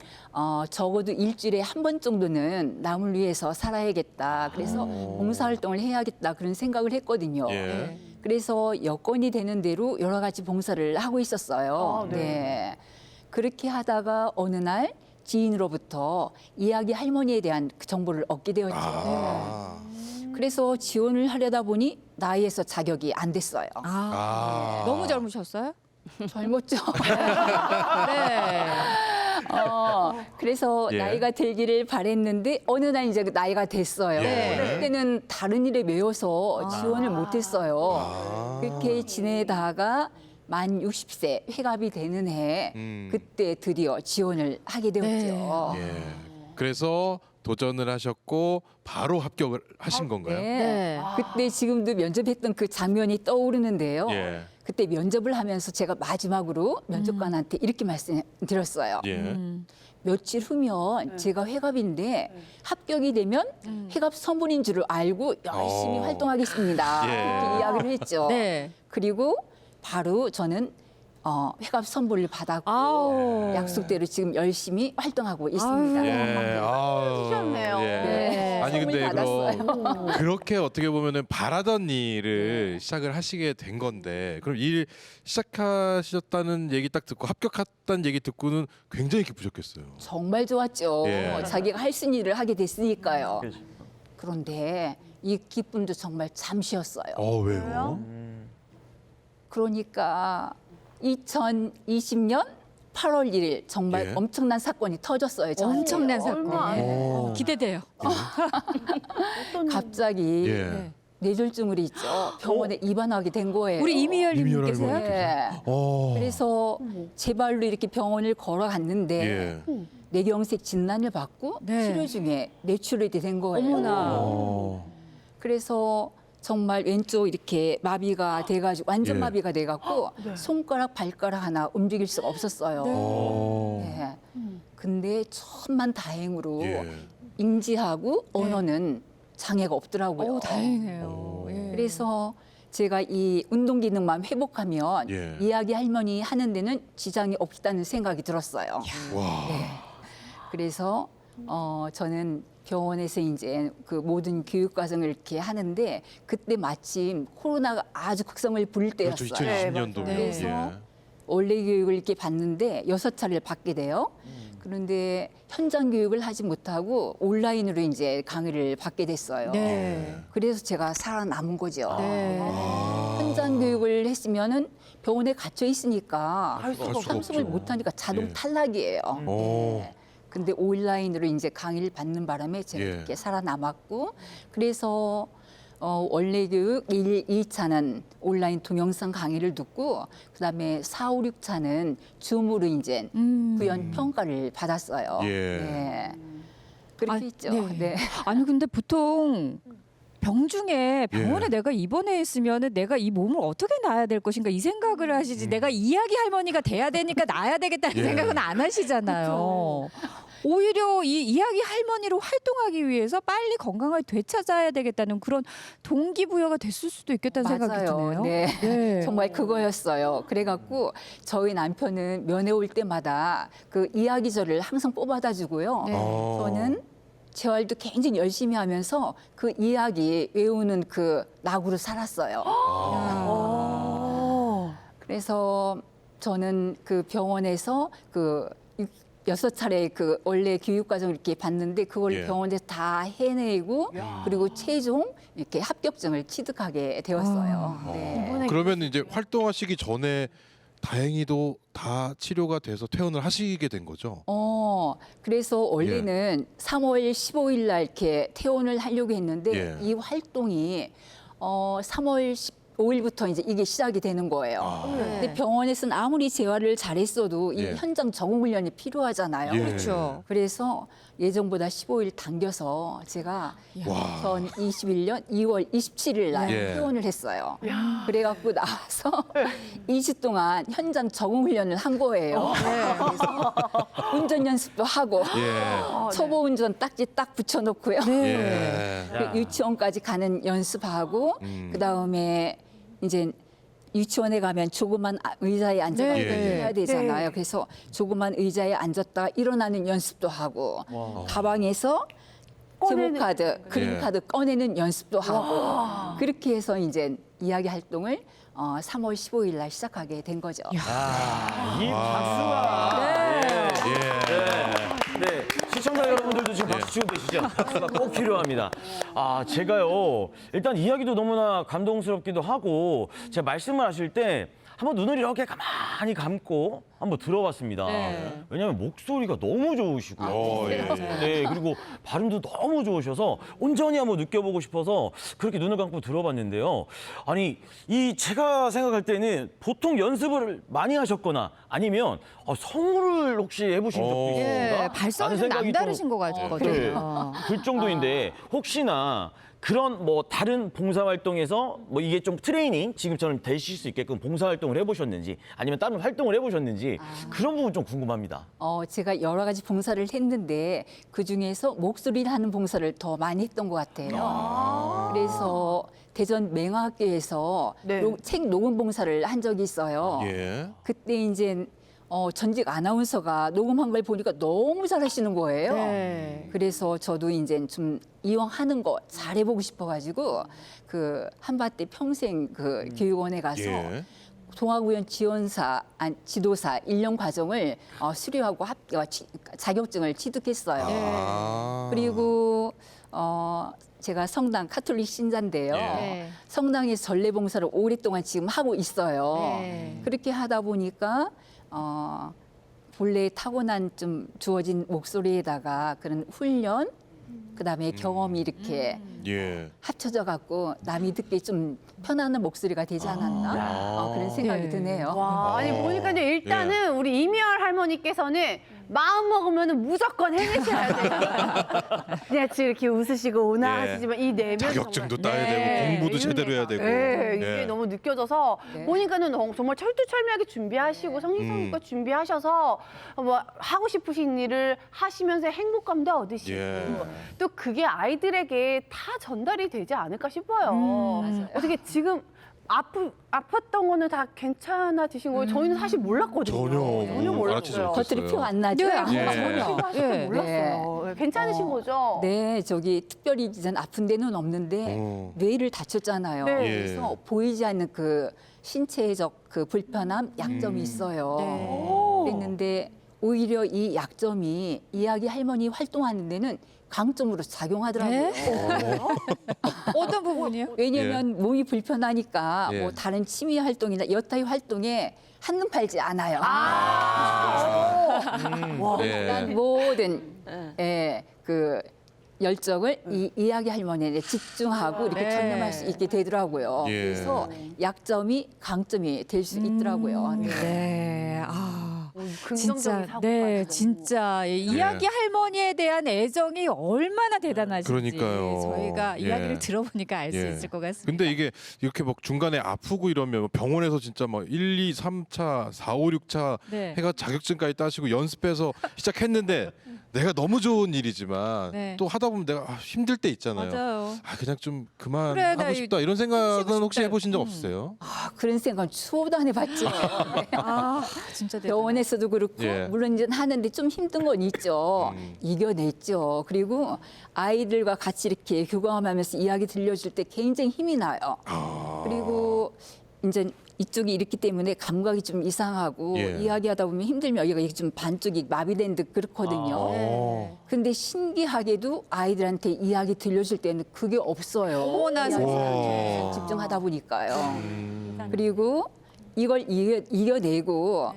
적어도 일주일에 한 번 정도는 남을 위해서 살아야겠다. 그래서 봉사활동을 해야겠다 그런 생각을 했거든요. 예. 그래서 여건이 되는 대로 여러 가지 봉사를 하고 있었어요. 네. 그렇게 하다가 어느 날 지인으로부터 이야기 할머니에 대한 그 정보를 얻게 되었죠. 아. 그래서 지원을 하려다 보니 나이에서 자격이 안 됐어요. 아. 너무 젊으셨어요? 젊었죠. 네. 그래서 예. 나이가 들기를 바랬는데 어느 날 이제 나이가 됐어요. 예. 그때는 다른 일에 매여서 지원을 못했어요. 아. 그렇게 지내다가 만 60세 회갑이 되는 해 그때 드디어 지원을 하게 되었죠. 예. 그래서 도전을 하셨고 바로 합격을 하신 건가요? 네. 그때 지금도 면접했던 그 장면이 떠오르는데요. 예. 그때 면접을 하면서 제가 마지막으로 면접관한테 이렇게 말씀드렸어요. 예. 며칠 후면 제가 회갑인데 합격이 되면 회갑 선물인 줄 알고 열심히 활동하겠습니다. 예. 그렇게 이야기를 했죠. 네. 그리고 바로 저는 회갑 선물을 받았고 아우. 약속대로 지금 열심히 활동하고 있습니다. 예. 아우. 하셨네요. 예. 네. 아니 선물 근데 받았어요. 그럼 그렇게 어떻게 보면은 바라던 일을 시작을 하시게 된 건데 그럼 일 시작하셨다는 얘기 딱 듣고 합격했다는 얘기 듣고는 굉장히 기쁘셨겠어요. 정말 좋았죠. 예. 자기가 할 수 있는 일을 하게 됐으니까요. 그렇죠. 그런데 이 기쁨도 정말 잠시였어요. 왜요? 그러니까 2020년 8월 1일 정말 예. 엄청난 사건이 터졌어요. 저한테. 엄청난 사건. 얼마 안 오. 기대돼요. 갑자기 예. 뇌졸중을 있죠. 병원에 입원하게 된 거예요. 우리 이미열 이미열님께서요? 할머니. 예. 그래서 그래서 제 발로 이렇게 병원을 걸어갔는데 예. 뇌경색 진단을 받고 네. 치료 중에 뇌출혈이 된 거예요. 어머나. 그래서 정말 왼쪽 이렇게 마비가 돼가지고 완전 예. 마비가 돼갖고 손가락 발가락 하나 움직일 수가 없었어요. 네. 근데 천만 다행으로 예. 인지하고 언어는 장애가 없더라고요. 오, 다행이네요. 예. 그래서 제가 이 운동 기능만 회복하면 예. 이야기 할머니 하는 데는 지장이 없다는 생각이 들었어요. 와. 그래서 저는 병원에서 이제 그 모든 교육 과정을 이렇게 하는데 그때 마침 코로나가 아주 극성을 부릴 그렇죠. 때였어요. 2020년도면. 네, 그래서 원래 교육을 이렇게 받는데 6차례를 받게 돼요. 그런데 현장 교육을 하지 못하고 온라인으로 이제 강의를 받게 됐어요. 네. 그래서 제가 살아남은 거죠. 네. 현장 교육을 했으면은 병원에 gat혀 있으니까 갈 수가 참석을 없죠. 못하니까 자동 예. 탈락이에요. 오. 근데 온라인으로 이제 강의를 받는 바람에 제가 예. 이렇게 살아남았고 그래서 원래 교육 1, 2차는 온라인 동영상 강의를 듣고 그다음에 4, 5, 6차는 줌으로 이제 구현 평가를 받았어요. 예. 네. 그렇게 아, 있죠. 네. 네. 아니 근데 보통 병 중에 병원에 예. 내가 입원해 있으면은 내가 이 몸을 어떻게 놔야 될 것인가 이 생각을 하시지 내가 이야기 할머니가 돼야 되니까 놔야 되겠다는 예. 생각은 안 하시잖아요. 오히려 이 이야기 할머니로 활동하기 위해서 빨리 건강을 되찾아야 되겠다는 그런 동기부여가 됐을 수도 있겠다는 생각이 드네요. 네. 네. 정말 그거였어요. 그래갖고 저희 남편은 면회 올 때마다 그 이야기절을 항상 뽑아다 주고요. 네. 저는 재활도 굉장히 열심히 하면서 그 이야기 외우는 그 낙으로 살았어요. 그래서 저는 그 병원에서 그 6차례 그 원래 교육 과정을 이렇게 봤는데 그걸 예. 병원에서 다 해내고 그리고 최종 이렇게 합격증을 취득하게 되었어요. 네. 그러면 이제 활동하시기 전에 다행히도 다 치료가 돼서 퇴원을 하시게 된 거죠? 그래서 원래는 3월 15일 날 이렇게 퇴원을 하려고 했는데 예. 이 활동이 3월 15일부터 이제 이게 시작이 되는 거예요. 근데 병원에서는 아무리 재활을 잘했어도 이 예. 현장 적응 훈련이 필요하잖아요. 예. 그렇죠. 그래서 예정보다 15일 당겨서 제가 와. 2021년 2월 27일 날 예. 퇴원을 했어요. 그래갖고 나와서 2주 동안 현장 적응 훈련을 한 거예요. 그래서 운전 연습도 하고 예. 초보 운전 딱지 딱 붙여놓고요. 예. 그 유치원까지 가는 연습하고 그다음에 이제 유치원에 가면 조그만 의자에 앉아서 네, 네. 해야 되잖아요. 그래서 조그만 의자에 앉았다가 일어나는 연습도 하고 가방에서 제목카드, 그림카드 꺼내는 연습도 하고 그렇게 해서 이제 이야기 활동을 3월 15일 날 시작하게 된 거죠. 이 박수가. 네. 시청자 여러분들도 지금 박수 치고 계시죠? 박수가 꼭 필요합니다. 제가요, 일단 이야기도 너무나 감동스럽기도 하고, 제가 말씀을 하실 때 한번 눈을 이렇게 가만히 감고 한번 들어봤습니다. 네. 왜냐하면 목소리가 너무 좋으시고요. 예. 네, 그리고 발음도 너무 좋으셔서 온전히 한번 느껴보고 싶어서 그렇게 눈을 감고 들어봤는데요. 아니, 제가 생각할 때는 보통 연습을 많이 하셨거나 아니면 성우를 혹시 해보신 적도 있으신가? 예, 발성이 라는 좀 생각이 남다르신 것 같거든요. 네, 그 정도인데 혹시나 그런 뭐 다른 봉사활동에서 뭐 이게 좀 트레이닝 지금처럼 되실 수 있게끔 봉사활동을 해보셨는지 아니면 다른 활동을 해보셨는지 그런 부분 좀 궁금합니다. 제가 여러 가지 봉사를 했는데 그 중에서 목소리를 하는 봉사를 더 많이 했던 것 같아요. 그래서 대전 맹화학교에서 네. 책 녹음 봉사를 한 적이 있어요. 예. 그때 이제 전직 아나운서가 녹음한 걸 보니까 너무 잘하시는 거예요. 네. 그래서 저도 이제 좀 이왕 하는 거 잘해보고 싶어가지고 그 한밭대 평생 그 교육원에 가서 예. 동아구연 지도사 1년 과정을 수료하고 자격증을 취득했어요. 아. 그리고 제가 성당 카톨릭 신자인데요. 예. 네. 성당에서 전례봉사를 오랫동안 지금 하고 있어요. 네. 그렇게 하다 보니까 본래 타고난 좀 주어진 목소리에다가 그런 훈련, 그다음에 경험이 이렇게 예. 합쳐져 갖고 남이 듣기 좀 편안한 목소리가 되지 않았나 그런 생각이 네. 드네요. 와, 아니 어. 보니까 이제 일단은 우리 이미열 할머니께서는 마음 먹으면 무조건 해내셔야 돼요. 그냥 지금 이렇게 웃으시고 오나 예. 하시지만 이 내면 자격증도 정말- 따야 네, 되고 공부도 제대로 해야 되고. 네, 이게 예. 너무 느껴져서 네. 보니까는 정말 철두철미하게 준비하시고 성심성의껏 준비하셔서 뭐 하고 싶으신 일을 하시면서 행복감도 얻으시고 예. 또 그게 아이들에게 다 전달이 되지 않을까 싶어요. 맞아요. 어떻게 지금 아팠던 거는 다 괜찮아지신 거예요? 저희는 사실 몰랐거든요. 전혀 몰랐어요. 알아채지 못했어요. 겉들이 표 안 나죠? 네, 예. 전혀. 예. 몰랐어요. 네, 괜찮으신 거죠? 네, 저기 특별히 이젠 아픈 데는 없는데 어. 뇌를 다쳤잖아요. 네. 그래서 보이지 않는 그 신체적 그 불편함, 약점이 있어요. 그랬는데 오히려 이 약점이 이야기 할머니 활동하는 데는 강점으로 작용하더라고요. 어떤 부분이요? 왜냐하면 몸이 불편하니까 예. 뭐 다른 취미 활동이나 여타의 활동에 한눈 팔지 않아요. 일단 예. 모든 그 열정을 이 이야기 할머니에 집중하고 이렇게 네. 전념할 수 있게 되더라고요. 예. 그래서 약점이 강점이 될 수 있더라고요. 네. 네. 긍정적인 진짜 사고가 네, 너무- 진짜 이 이야기 할머니에 대한 애정이 얼마나 대단하신지 그러니까요. 저희가 예. 이야기를 들어보니까 알 수 예. 있을 것 같습니다. 근데 이게 이렇게 막 중간에 아프고 이러면 병원에서 진짜 막 1, 2, 3차, 4, 5, 6차 네. 해가 자격증까지 따시고 연습해서 시작했는데 내가 너무 좋은 일이지만 네. 또 하다 보면 내가 힘들 때 있잖아요. 맞아요. 그냥 좀 그만 그래, 나 하고 이- 싶다 이런 생각은 쉬고 혹시 싶다. 해보신 적 없으세요? 그런 생각 수업도 안 해봤죠. 진짜 대단하다. 병원에서도 그렇고 예. 물론 이제 하는데 좀 힘든 건 있죠. 이겨냈죠. 그리고 아이들과 같이 이렇게 교감하면서 이야기 들려줄 때 굉장히 힘이 나요. 그리고 이제 이쪽이 이렇기 때문에 감각이 좀 이상하고 예. 이야기하다 보면 힘들면 여기가 좀 반쪽이 마비된 듯 그렇거든요. 어. 근데 신기하게도 아이들한테 이야기 들려줄 때는 그게 없어요. 어머나 이야기 세상에. 집중하다 보니까요. 음. 그리고 이걸 이겨내고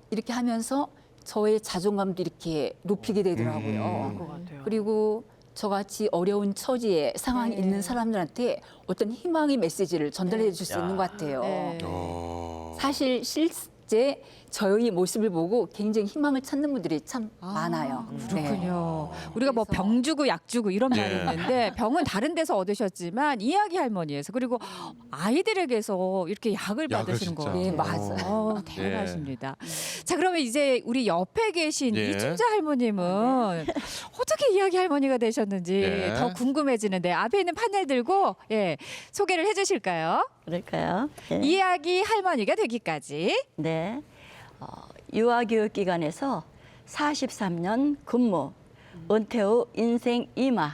이렇게 하면서 저의 자존감도 이렇게 높이게 되더라고요. 그리고 저같이 어려운 처지에 상황에 있는 사람들한테 어떤 희망의 메시지를 전달해 줄 수 있는 것 같아요. 네. 어. 사실 실제 저희 모습을 보고 굉장히 희망을 찾는 분들이 참 많아요. 네. 그렇군요. 우리가 뭐 병 주고 약 주고 이런 말이 예. 있는데 병은 다른 데서 얻으셨지만 이야기 할머니에서 그리고 아이들에게서 이렇게 약을 약을 받으시는 진짜. 거예요. 네, 맞아요. 대단하십니다. 자, 그러면 이제 우리 옆에 계신 예. 이춘자 할머님은 어떻게 이야기 할머니가 되셨는지 네. 더 궁금해지는데 앞에 있는 판넬 들고 소개를 해주실까요? 그럴까요? 네. 이야기 할머니가 되기까지. 네. 유아교육기관에서 43년 근무, 은퇴 후 인생 이막.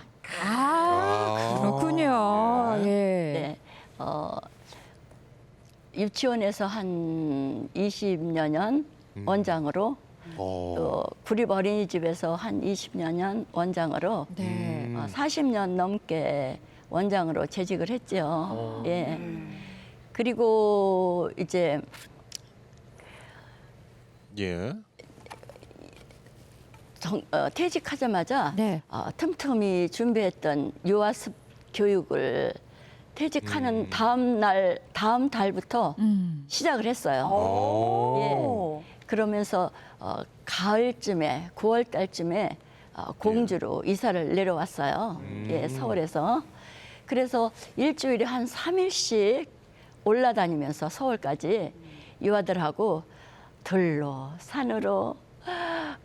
그렇군요. 예. 네. 유치원에서 한 20여 년 원장으로, 또 구립 어린이집에서 한 20여 년 원장으로, 네. 40년 넘게 원장으로 재직을 했죠. 예. 그리고 이제 예. 퇴직하자마자 네. 틈틈이 준비했던 유아습 교육을 퇴직하는 다음 달부터 시작을 했어요. 오. 예. 그러면서 가을쯤에 9월 달쯤에 공주로 이사를 내려왔어요. 예, 서울에서. 그래서 일주일에 한 3일씩 올라다니면서 서울까지 유아들하고 들로 산으로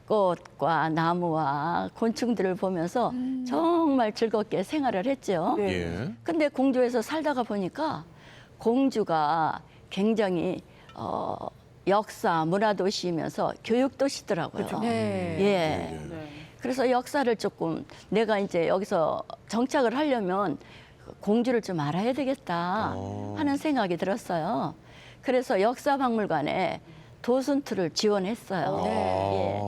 꽃과 나무와 곤충들을 보면서 정말 즐겁게 생활을 했죠. 예. 근데 공주에서 살다가 보니까 공주가 굉장히 역사, 문화도시이면서 교육도시더라고요. 네. 예. 그래서 역사를 조금 내가 이제 여기서 정착을 하려면 공주를 좀 알아야 되겠다 하는 생각이 들었어요. 그래서 역사박물관에 도슨트를 지원했어요. 예.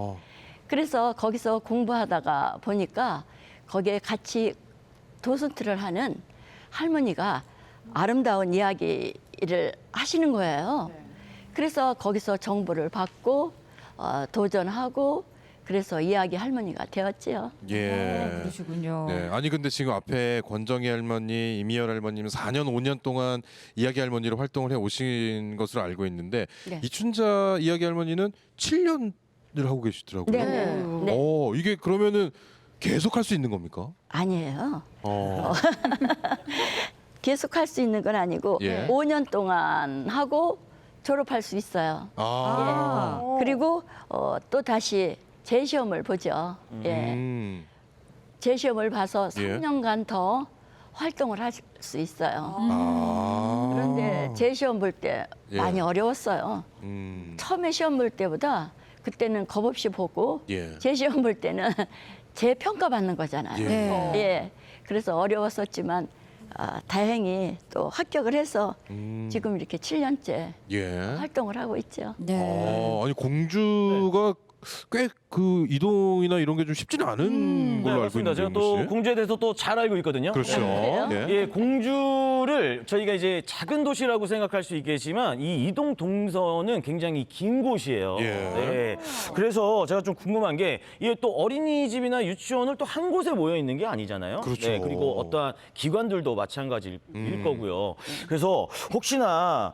그래서 거기서 공부하다가 보니까 거기에 같이 도슨트를 하는 할머니가 아름다운 이야기를 하시는 거예요. 그래서 거기서 정보를 받고 도전하고 그래서 이야기 할머니가 되었지요. 예. 그러시군요. 네. 아니 근데 지금 앞에 권정희 할머니, 이미열 할머니는 4년 5년 동안 이야기 할머니로 활동을 해 오신 것으로 알고 있는데 네. 이춘자 이야기 할머니는 7년을 하고 계시더라고요. 네. 이게 그러면은 계속 할 수 있는 겁니까? 아니에요. 어. 계속 할 수 있는 건 아니고 예. 5년 동안 하고 졸업할 수 있어요. 아. 그리고 또 다시 재시험을 보죠. 예. 재시험을 봐서 예. 3년간 더 활동을 할 수 있어요. 아. 그런데 재시험 볼 때 예. 많이 어려웠어요. 처음에 시험 볼 때보다 그때는 겁 없이 보고 예. 재시험 볼 때는 재평가 받는 거잖아요. 예. 네. 예. 그래서 어려웠었지만 다행히 또 합격을 해서 지금 이렇게 7년째 예. 활동을 하고 있죠. 네. 아니 공주가 꽤 그 이동이나 이런 게 좀 쉽지는 않은 걸로 알고 맞습니다. 있는데 제가 영미 또 씨. 공주에 대해서 또 잘 알고 있거든요. 그렇죠. 그래요? 예. 예, 공주를 저희가 이제 작은 도시라고 생각할 수 있겠지만 이 이동 동선은 굉장히 긴 곳이에요. 예. 네. 그래서 제가 좀 궁금한 게 이게 또 어린이집이나 유치원을 또 한 곳에 모여 있는 게 아니잖아요. 그렇죠. 네, 그리고 어떠한 기관들도 마찬가지일 거고요. 그래서 혹시나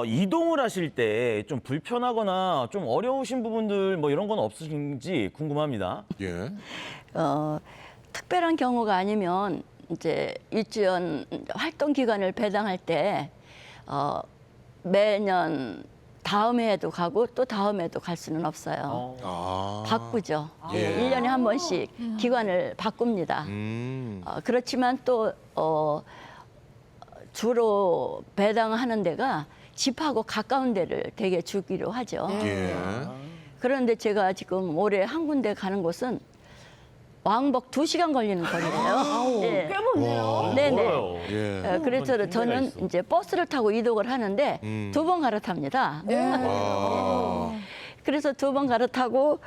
이동을 하실 때 좀 불편하거나 좀 어려우신 부분들 뭐 이런 건 없으신지 궁금합니다. 예. 특별한 경우가 아니면 이제 유치원 활동 기간을 배당할 때 매년 다음 해에도 가고 또 다음 해에도 갈 수는 없어요. 아. 바꾸죠. 예. 1년에 한 번씩 기관을 바꿉니다. 그렇지만 또 주로 배당하는 데가 집하고 가까운 데를 되게 주기로 하죠. 예. 그런데 제가 지금 올해 한 군데 가는 곳은 왕복 2시간 걸리는 거리예요. 예. 꽤 멀네요. 네네. 멀어요. 예. 그래서 그런 저는 빈대가 있어. 이제 버스를 타고 이동을 하는데 2번 갈아탑니다. 와. 그래서 2번 갈아타고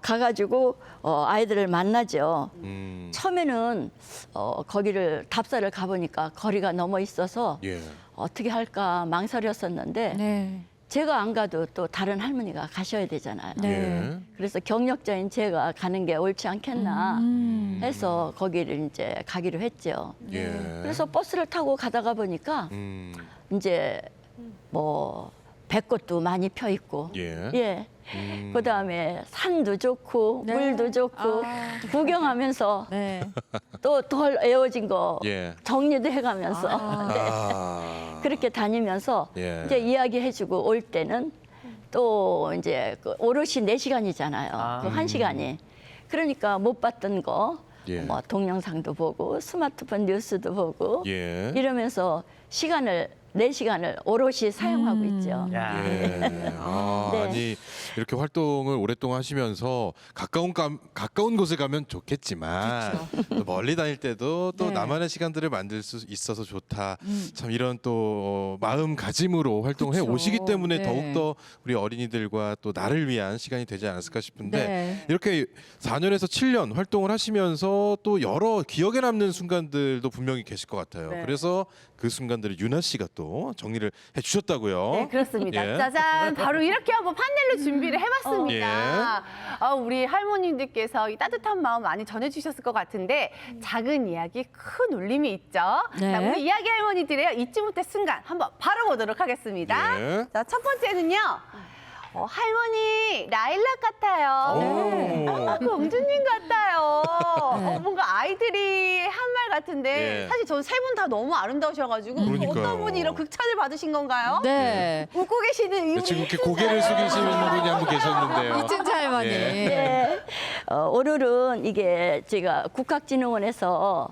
가가지고 아이들을 만나죠. 처음에는 거기를 답사를 가보니까 거리가 넘어 있어서 예. 어떻게 할까 망설였었는데 네. 제가 안 가도 또 다른 할머니가 가셔야 되잖아요. 네. 예. 그래서 경력자인 제가 가는 게 옳지 않겠나 해서 거기를 이제 가기로 했죠. 예. 그래서 버스를 타고 가다가 보니까 이제 뭐 벚꽃도 많이 펴 있고 예. 예. 그다음에 산도 좋고 네. 물도 좋고 구경하면서 네. 또 덜 에워진 거 예. 정리도 해가면서 아. 그렇게 다니면서 예. 이제 이야기해주고 올 때는 또 이제 그 오롯이 4시간이잖아요. 그 1시간이. 그러니까 못 봤던 거, 예. 뭐 동영상도 보고 스마트폰 뉴스도 보고 예. 이러면서 시간을 4시간을 오롯이 사용하고 있죠. 야. 예. 아, 네. 아니 이렇게 활동을 오랫동안 하시면서 가까운 곳에 가면 좋겠지만 또 멀리 다닐 때도 또 네. 나만의 시간들을 만들 수 있어서 좋다. 참 이런 또 마음가짐으로 활동해 그쵸. 오시기 때문에 네. 더욱더 우리 어린이들과 또 나를 위한 시간이 되지 않았을까 싶은데 네. 이렇게 4년에서 7년 활동을 하시면서 또 여러 기억에 남는 순간들도 분명히 계실 것 같아요. 네. 그래서 그 순간들을 유나 씨가 또 정리를 해주셨다고요. 네, 그렇습니다. 예. 짜잔, 바로 이렇게 한번 판넬로 준비를 해봤습니다. 우리 할머님들께서 이 따뜻한 마음 많이 전해주셨을 것 같은데 작은 이야기, 큰 울림이 있죠. 네. 자, 우리 이야기 할머니들의 잊지 못할 순간 한번 바로 보도록 하겠습니다. 예. 자, 첫 번째는요. 할머니 라일락 같아요. 공주님 같아요. 뭔가 아이들이 한 말 같은데 예. 사실 저는 세 분 다 너무 아름다우셔가지고 그러니까요. 어떤 분이 이런 극찬을 받으신 건가요? 네. 웃고 계시는 네, 이분이 지금 이렇게 고개를 숙이시는 분이 한 분 계셨는데요. 이춘자 할머니. 예. 네. 오늘은 이게 제가 국학진흥원에서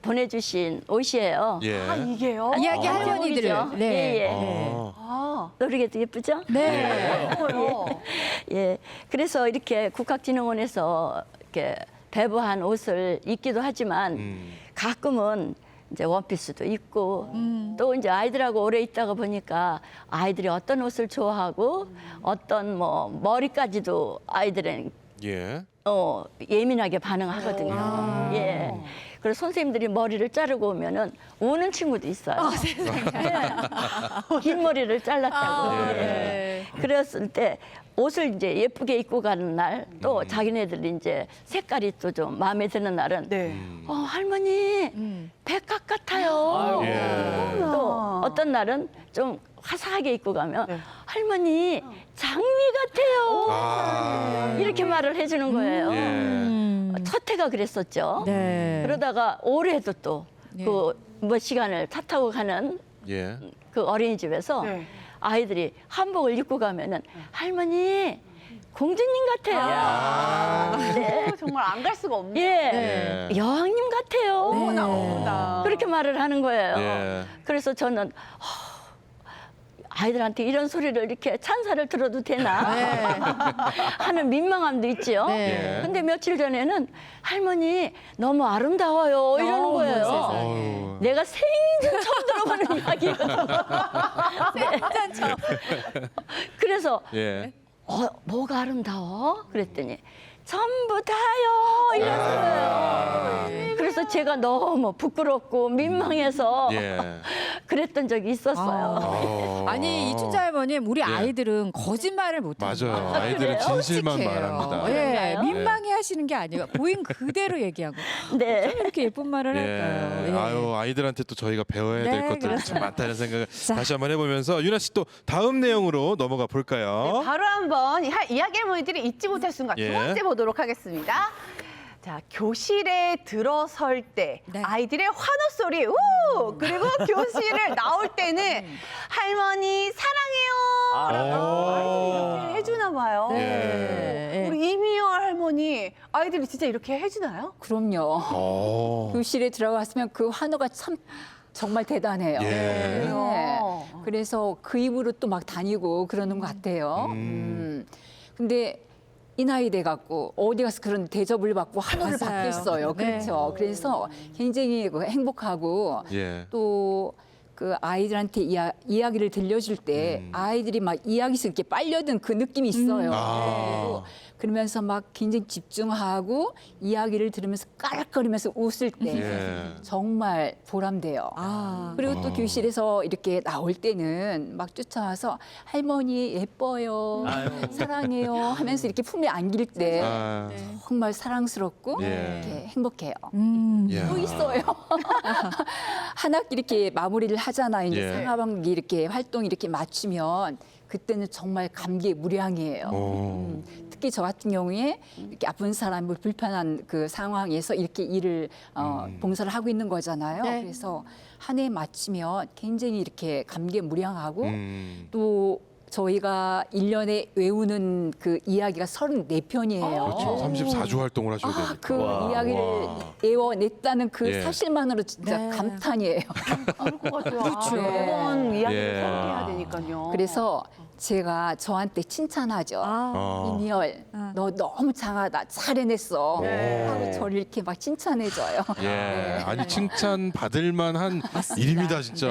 보내주신 옷이에요. 예. 아, 이게요? 이야기 할머니들을. 제목이죠. 네. 예, 예. 어. 아, 노르게도 예쁘죠? 네. 예뻐요. 예. 그래서 이렇게 국학진흥원에서 이렇게 배부한 옷을 입기도 하지만 가끔은 이제 원피스도 입고 또 이제 아이들하고 오래 있다가 보니까 아이들이 어떤 옷을 좋아하고 어떤 뭐 머리까지도 아이들은 예. 예민하게 반응하거든요. 예. 그래서 선생님들이 머리를 자르고 오면은 우는 친구도 있어요. 예. 긴 머리를 잘랐다고. 예. 그랬을 때 옷을 이제 예쁘게 입고 가는 날 또 자기네들이 이제 색깔이 또 좀 마음에 드는 날은 네. 할머니 백합 같아요. 예. 또 어떤 날은 좀 화사하게 입고 가면 네. 할머니 장미 같아요. 아. 이렇게 말을 해주는 거예요. 예. 첫 해가 그랬었죠. 네. 그러다가 올해도 또 그 몇 시간을 차 타고 가는 예. 그 어린이집에서 네. 아이들이 한복을 입고 가면은 할머니 공주님 같아요. 네. 정말 안 갈 수가 없네요. 예. 예. 여왕님 같아요. 어머나, 어머나. 그렇게 말을 하는 거예요. 예. 그래서 저는 아이들한테 이런 소리를 이렇게 찬사를 들어도 되나 하는 민망함도 있지요. 네. 근데 며칠 전에는 할머니 너무 아름다워요 이러는 거예요. 어휴. 내가 생전 처음 들어보는 이야기거든요. 생전 처음. 그래서 예. 뭐가 아름다워? 그랬더니 전부 다요 이러는 거예요. 그래서 제가 너무 부끄럽고 민망해서 예. 그랬던 적이 있었어요. 어. 아니 이춘자 할머님 우리 아이들은 거짓말을 못해요. 맞아요. 아이들은 진실만 솔직해요. 말합니다. 예, 그런가요? 민망해 하시는 게 아니에요. 보인 그대로 얘기하고 네. 이렇게 예쁜 말을 할까요? 예. 예. 아유 아이들한테 또 저희가 배워야 될 네, 것들이 그렇죠. 참 많다는 생각을 자. 다시 한번 해보면서 유나 씨 또 다음 내용으로 넘어가 볼까요? 바로 한번 이야기 할머니들이 잊지 못할 순간 예. 두 번째 보도록 하겠습니다. 자, 교실에 들어설 때 네. 아이들의 환호 소리, 우! 그리고 교실을 나올 때는 할머니 사랑해요. 라고 아이들이 이렇게 해주나 봐요. 네. 우리 이미열 할머니 아이들이 진짜 이렇게 해주나요? 그럼요. 어. 교실에 들어갔으면 그 환호가 참 정말 대단해요. 예. 네. 어. 그래서 그 입으로 또 막 다니고 그러는 것 같아요. 근데 이 나이 돼 갖고 어디 가서 그런 대접을 받고 환호를 맞아요. 받겠어요. 네. 그렇죠. 그래서 굉장히 그 행복하고 예. 또 그 아이들한테 이야기를 들려줄 때 아이들이 막 이야기에서 이렇게 빨려든 그 느낌이 있어요. 아. 그리고 그러면서 막 굉장히 집중하고 이야기를 들으면서 깔깔거리면서 웃을 때 예. 정말 보람돼요. 아. 그리고 또 교실에서 이렇게 나올 때는 막 쫓아와서 할머니 예뻐요, 사랑해요 하면서 이렇게 품에 안길 때 아. 정말 사랑스럽고 예. 이렇게 행복해요. 예. 또 있어요. 한 학기 이렇게 마무리를 하잖아요. 이제 예. 상하반기 이렇게 활동 이렇게 맞추면 그때는 정말 감개무량이에요. 오. 특히 저 같은 경우에 이렇게 아픈 사람을 불편한 그 상황에서 이렇게 일을 봉사를 하고 있는 거잖아요. 네. 그래서 한 해 마치면 굉장히 이렇게 감개무량하고 또 저희가 1년에 외우는 그 이야기가 34편이에요. 그렇죠. 34주 활동을 하셔야 되니까. 그 와. 이야기를 와. 애워냈다는 그 예. 사실만으로 진짜 네. 감탄이에요. 그럴 것 같아요. 그렇죠. 매번 이야기를 예. 해야 되니까요. 그래서 제가 저한테 칭찬하죠. 아. 어. 이미열, 너 너무 장하다, 잘 해냈어. 네. 하고 저를 이렇게 막 칭찬해줘요. 예. 아니 칭찬 받을 만한 일입니다, 진짜.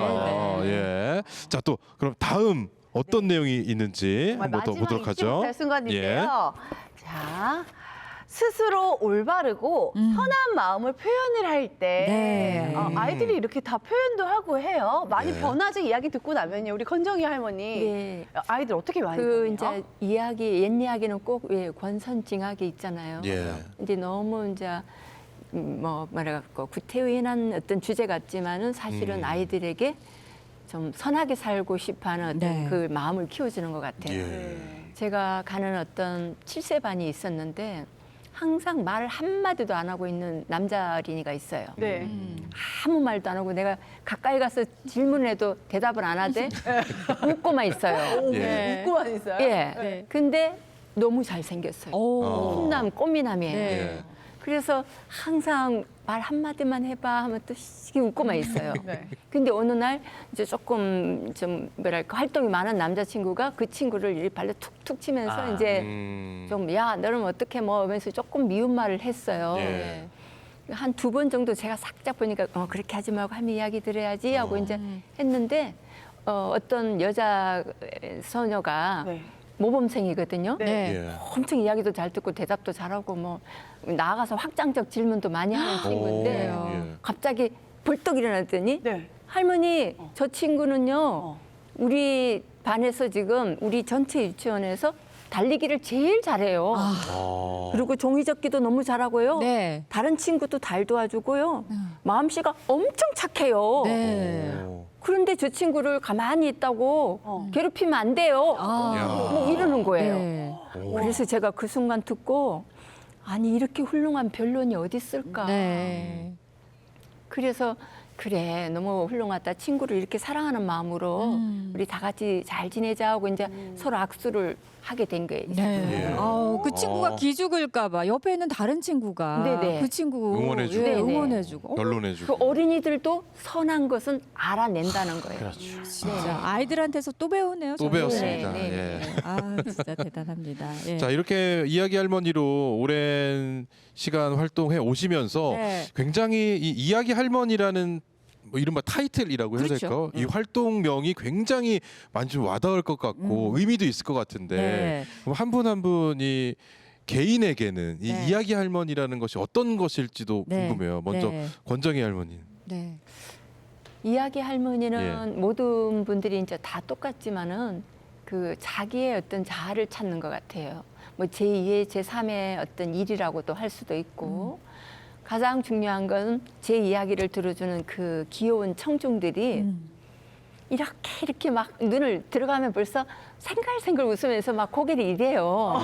예. 자, 또 그럼 다음 어떤 내용이 있는지 정말 한번 더 마지막 보도록 잊지 하죠. 못할 순간인데요. 자, 스스로 올바르고 선한 마음을 표현을 할 때 네. 아이들이 이렇게 다 표현도 하고 해요. 많이 네. 변하지 이야기 듣고 나면요. 우리 건정이 할머니 네. 아이들 어떻게 많이 그 변해요? 이제 옛 이야기는 꼭 권선징악이 있잖아요. 예. 근데 너무 이제 뭐 말해갖고 구태의연한 어떤 주제 같지만은 사실은 아이들에게 좀 선하게 살고 싶어하는 어떤 네. 그 마음을 키워주는 것 같아요. 예. 제가 가는 어떤 7세 반이 있었는데 항상 말 한마디도 안 하고 있는 남자 어린이가 있어요. 네. 아무 말도 안 하고 내가 가까이 가서 질문을 해도 대답을 안 하되 웃고만 있어요. 예. 웃고만 있어요? 예. 네. 근데 너무 잘생겼어요. 오. 어. 훈남, 꽃미남이에요. 네. 예. 그래서 항상 말 한마디만 해봐 하면 또 시기 웃고만 있어요. 네. 근데 어느 날 이제 조금 좀 뭐랄까 활동이 많은 남자친구가 그 친구를 이 발로 툭툭 치면서 이제 좀 야 너는 어떻게 뭐 하면서 조금 미운 말을 했어요. 예. 한 2번 정도 제가 살짝 보니까 그렇게 하지 말고 하면 이야기 들어야지 하고 이제 했는데 어떤 여자 소녀가 네. 모범생이거든요. 네. 예. 엄청 이야기도 잘 듣고 대답도 잘하고 뭐 나가서 확장적 질문도 많이 하는 친구인데 오, 예. 갑자기 벌떡 일어났더니 네. 할머니 저 친구는요 우리 반에서 지금 우리 전체 유치원에서 달리기를 제일 잘해요. 아. 그리고 종이접기도 너무 잘하고요. 네. 다른 친구도 잘 도와주고요. 마음씨가 엄청 착해요. 네. 오. 그런데 저 친구를 가만히 있다고 괴롭히면 안 돼요. 아. 뭐 이러는 거예요. 네. 그래서 제가 그 순간 듣고 아니 이렇게 훌륭한 변론이 어디 있을까. 네. 그래서 그래 너무 훌륭하다. 친구를 이렇게 사랑하는 마음으로 우리 다 같이 잘 지내자 하고 이제 서로 악수를 하게 된 거예요. 네. 예. 그 친구가 어. 기죽을까봐 옆에 있는 다른 친구가 네네. 그 친구 응원해주고. 예, 네네. 응원해주고. 결론해주고. 그 어린이들도 선한 것은 알아낸다는 거예요. 그렇죠. 진짜 아이들한테서 또 배우네요. 또 저는. 배웠습니다. 네, 네, 예. 네. 아 진짜 대단합니다. 예. 자, 이렇게 이야기 할머니로 오랜 시간 활동해 오시면서 네. 굉장히 이 이야기 할머니라는 뭐 이른바 타이틀이라고 해야 그렇죠. 될까? 이 활동명이 굉장히 많이 좀 와닿을 것 같고 의미도 있을 것 같은데 네. 그럼 한 분 한 분이 개인에게는 이 네. 이야기 할머니라는 것이 어떤 것일지도 네. 궁금해요. 먼저 네. 권정희 할머니. 네. 이야기 할머니는 예. 모든 분들이 이제 다 똑같지만은 그 자기의 어떤 자아를 찾는 것 같아요. 뭐 제2의 제3의 어떤 일이라고도 할 수도 있고 가장 중요한 건 제 이야기를 들어주는 그 귀여운 청중들이 이렇게 막 눈을 들어가면 벌써 생글생글 웃으면서 막 고개를 이래요.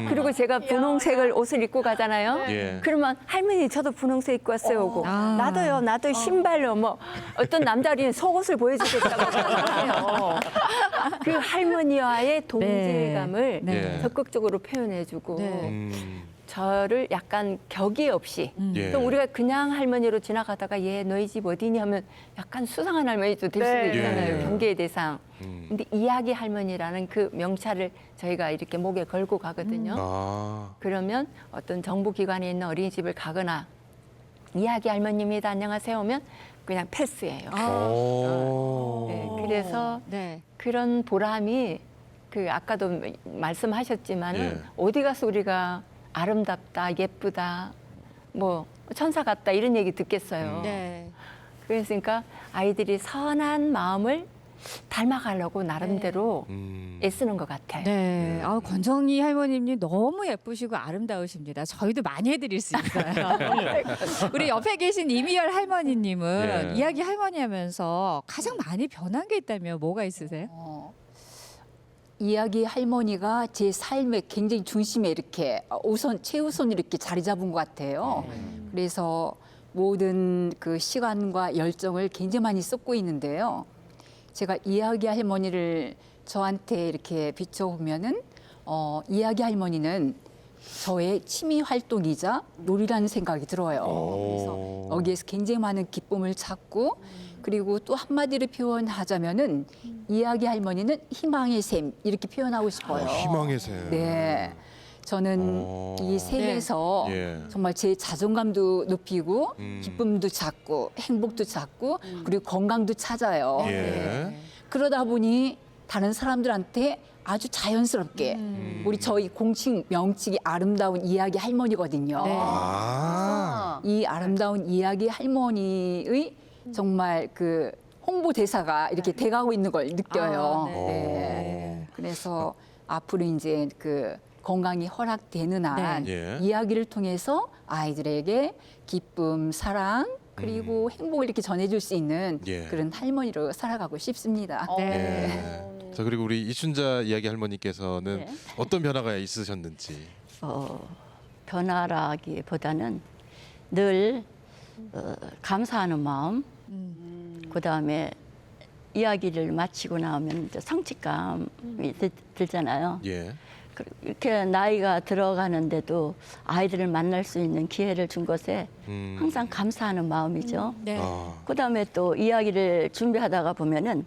그리고 제가 분홍색을 옷을 입고 가잖아요. 예. 그러면 할머니 저도 분홍색 입고 왔어요. 오고 아. 나도요. 나도 신발로 뭐 어떤 남자는 속옷을 보여주겠다고 하잖아요. 그 할머니와의 동질감을 네. 예. 적극적으로 표현해주고 네. 저를 약간 격의 없이 예. 또 우리가 그냥 할머니로 지나가다가 얘 너희 집 어디니 하면 약간 수상한 할머니도 될 수도 네. 있잖아요. 예. 경계의 대상. 음. 근데 이야기 할머니라는 그 명찰을 저희가 이렇게 목에 걸고 가거든요. 아. 그러면 어떤 정부기관에 있는 어린이집을 가거나 이야기 할머니입니다. 안녕하세요 하면 그냥 패스예요. 오. 네, 그래서 네. 그런 보람이 그 아까도 말씀하셨지만은 예. 어디 가서 우리가 아름답다, 예쁘다, 뭐 천사 같다 이런 얘기 듣겠어요. 네. 그러니까 아이들이 선한 마음을 닮아가려고 나름대로 애쓰는 것 같아요. 네. 권정희 할머님이 너무 예쁘시고 아름다우십니다. 저희도 많이 해드릴 수 있어요. 우리 옆에 계신 이미열 할머니님은 예. 이야기 할머니 하면서 가장 많이 변한 게 있다면 뭐가 있으세요? 이야기 할머니가 제 삶의 굉장히 중심에 이렇게 최우선 이렇게 자리 잡은 것 같아요. 그래서 모든 그 시간과 열정을 굉장히 많이 쏟고 있는데요. 제가 이야기 할머니를 저한테 이렇게 비춰보면은 이야기 할머니는 저의 취미 활동이자 놀이라는 생각이 들어요. 그래서 여기에서 굉장히 많은 기쁨을 찾고 그리고 또 한마디로 표현하자면은 이야기 할머니는 희망의 샘 이렇게 표현하고 싶어요. 희망의 새. 네. 저는 이 샘에서 예. 정말 제 자존감도 높이고 음. 기쁨도 찾고 행복도 찾고 그리고 건강도 찾아요. 예. 네. 그러다 보니 다른 사람들한테 아주 자연스럽게 우리 저희 공식 명칭이 아름다운 이야기 할머니거든요. 네. 아. 이 아름다운 이야기 할머니의 정말 그 홍보 대사가 이렇게 돼가고 있는 걸 느껴요. 아, 네. 네. 그래서 앞으로 이제 그 건강이 허락되는 한 네. 예. 이야기를 통해서 아이들에게 기쁨, 사랑 그리고 행복을 이렇게 전해줄 수 있는 예. 그런 할머니로 살아가고 싶습니다. 네. 예. 자, 그리고 우리 이춘자 이야기 할머니께서는 네. 어떤 변화가 있으셨는지. 변화라기보다는 늘 감사하는 마음, 그다음에 이야기를 마치고 나오면 이제 성취감이 들잖아요. 예. 이렇게 나이가 들어가는데도 아이들을 만날 수 있는 기회를 준 것에 항상 감사하는 마음이죠. 네. 아, 그다음에 또 이야기를 준비하다가 보면은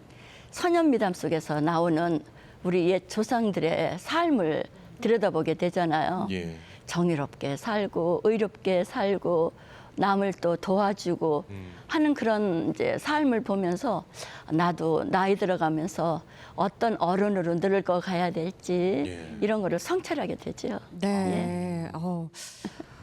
소년미담 속에서 나오는 우리 옛 조상들의 삶을 들여다보게 되잖아요. 예. 정의롭게 살고 의롭게 살고 남을 또 도와주고 하는 그런 이제 삶을 보면서 나도 나이 들어가면서 어떤 어른으로 늙어 가야 될지 예. 이런 거를 성찰하게 되죠. 네.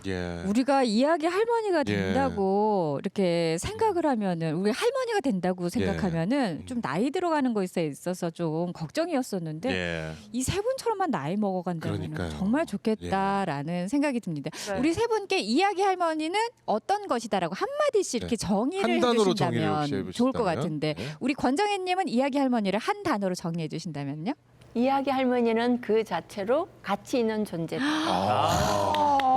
예. 우리가 이야기 할머니가 예. 된다고 이렇게 생각을 하면은 우리 할머니가 된다고 생각하면은 좀 나이 들어가는 거에 있어서 좀 걱정이었었는데 예. 이 세 분처럼만 나이 먹어간다면 그러니까요. 정말 좋겠다라는 생각이 듭니다. 네. 우리 세 분께 이야기 할머니는 어떤 것이다라고 한 마디씩 이렇게 정의를 한 단어로 정의를 해주신다면 혹시 해보신다면? 좋을 것 같은데 네. 우리 권정혜님은 이야기 할머니를 한 단어로 정리해 주신다면요? 이야기 할머니는 그 자체로 가치 있는 존재다.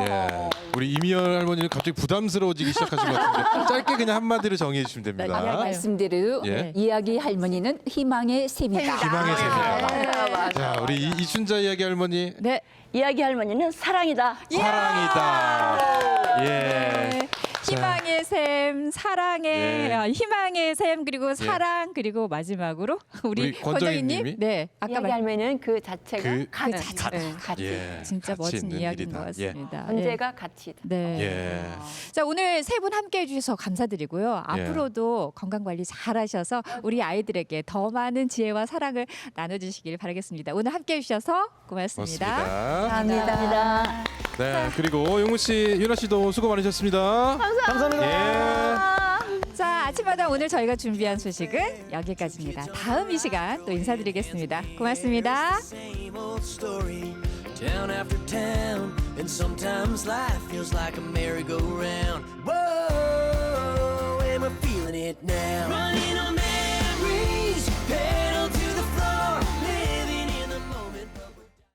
예. 우리 이미열 할머니는 갑자기 부담스러워지기 시작하신 것 같은데 짧게 그냥 한마디로 정의해 주시면 아까 됩니다. 말씀대로 예. 이야기 할머니는 희망의 샘이다. 희망의 샘이다. 네, 맞아요. 자, 우리 이춘자 이야기 할머니 네. 이야기 할머니는 사랑이다. 사랑이다. 예. 희망의 샘, 사랑의 예. 희망의 샘 그리고 사랑 그리고 마지막으로 우리 우리 권정희님이? 권정희님 네 아까 이야기 할머니는 그 자체가 그 가치. 가치. 예. 진짜 가치 멋진 있는 이야기인 일이다. 것 같습니다. 존재가 가치다. 네. 예. 자 오늘 세 분 함께 해주셔서 감사드리고요. 앞으로도 건강 관리 잘하셔서 우리 아이들에게 더 많은 지혜와 사랑을 나눠주시길 바라겠습니다. 오늘 함께 해주셔서 고맙습니다. 고맙습니다. 감사합니다. 네, 그리고 용우 씨, 유나 씨도 수고 많으셨습니다. 감사합니다. 예. 자 아침마다 오늘 저희가 준비한 소식은 여기까지입니다. 다음 이 시간 또 인사드리겠습니다. 고맙습니다. Same old story, town after town, and sometimes life feels like a merry-go-round. Whoa, am I feeling it now?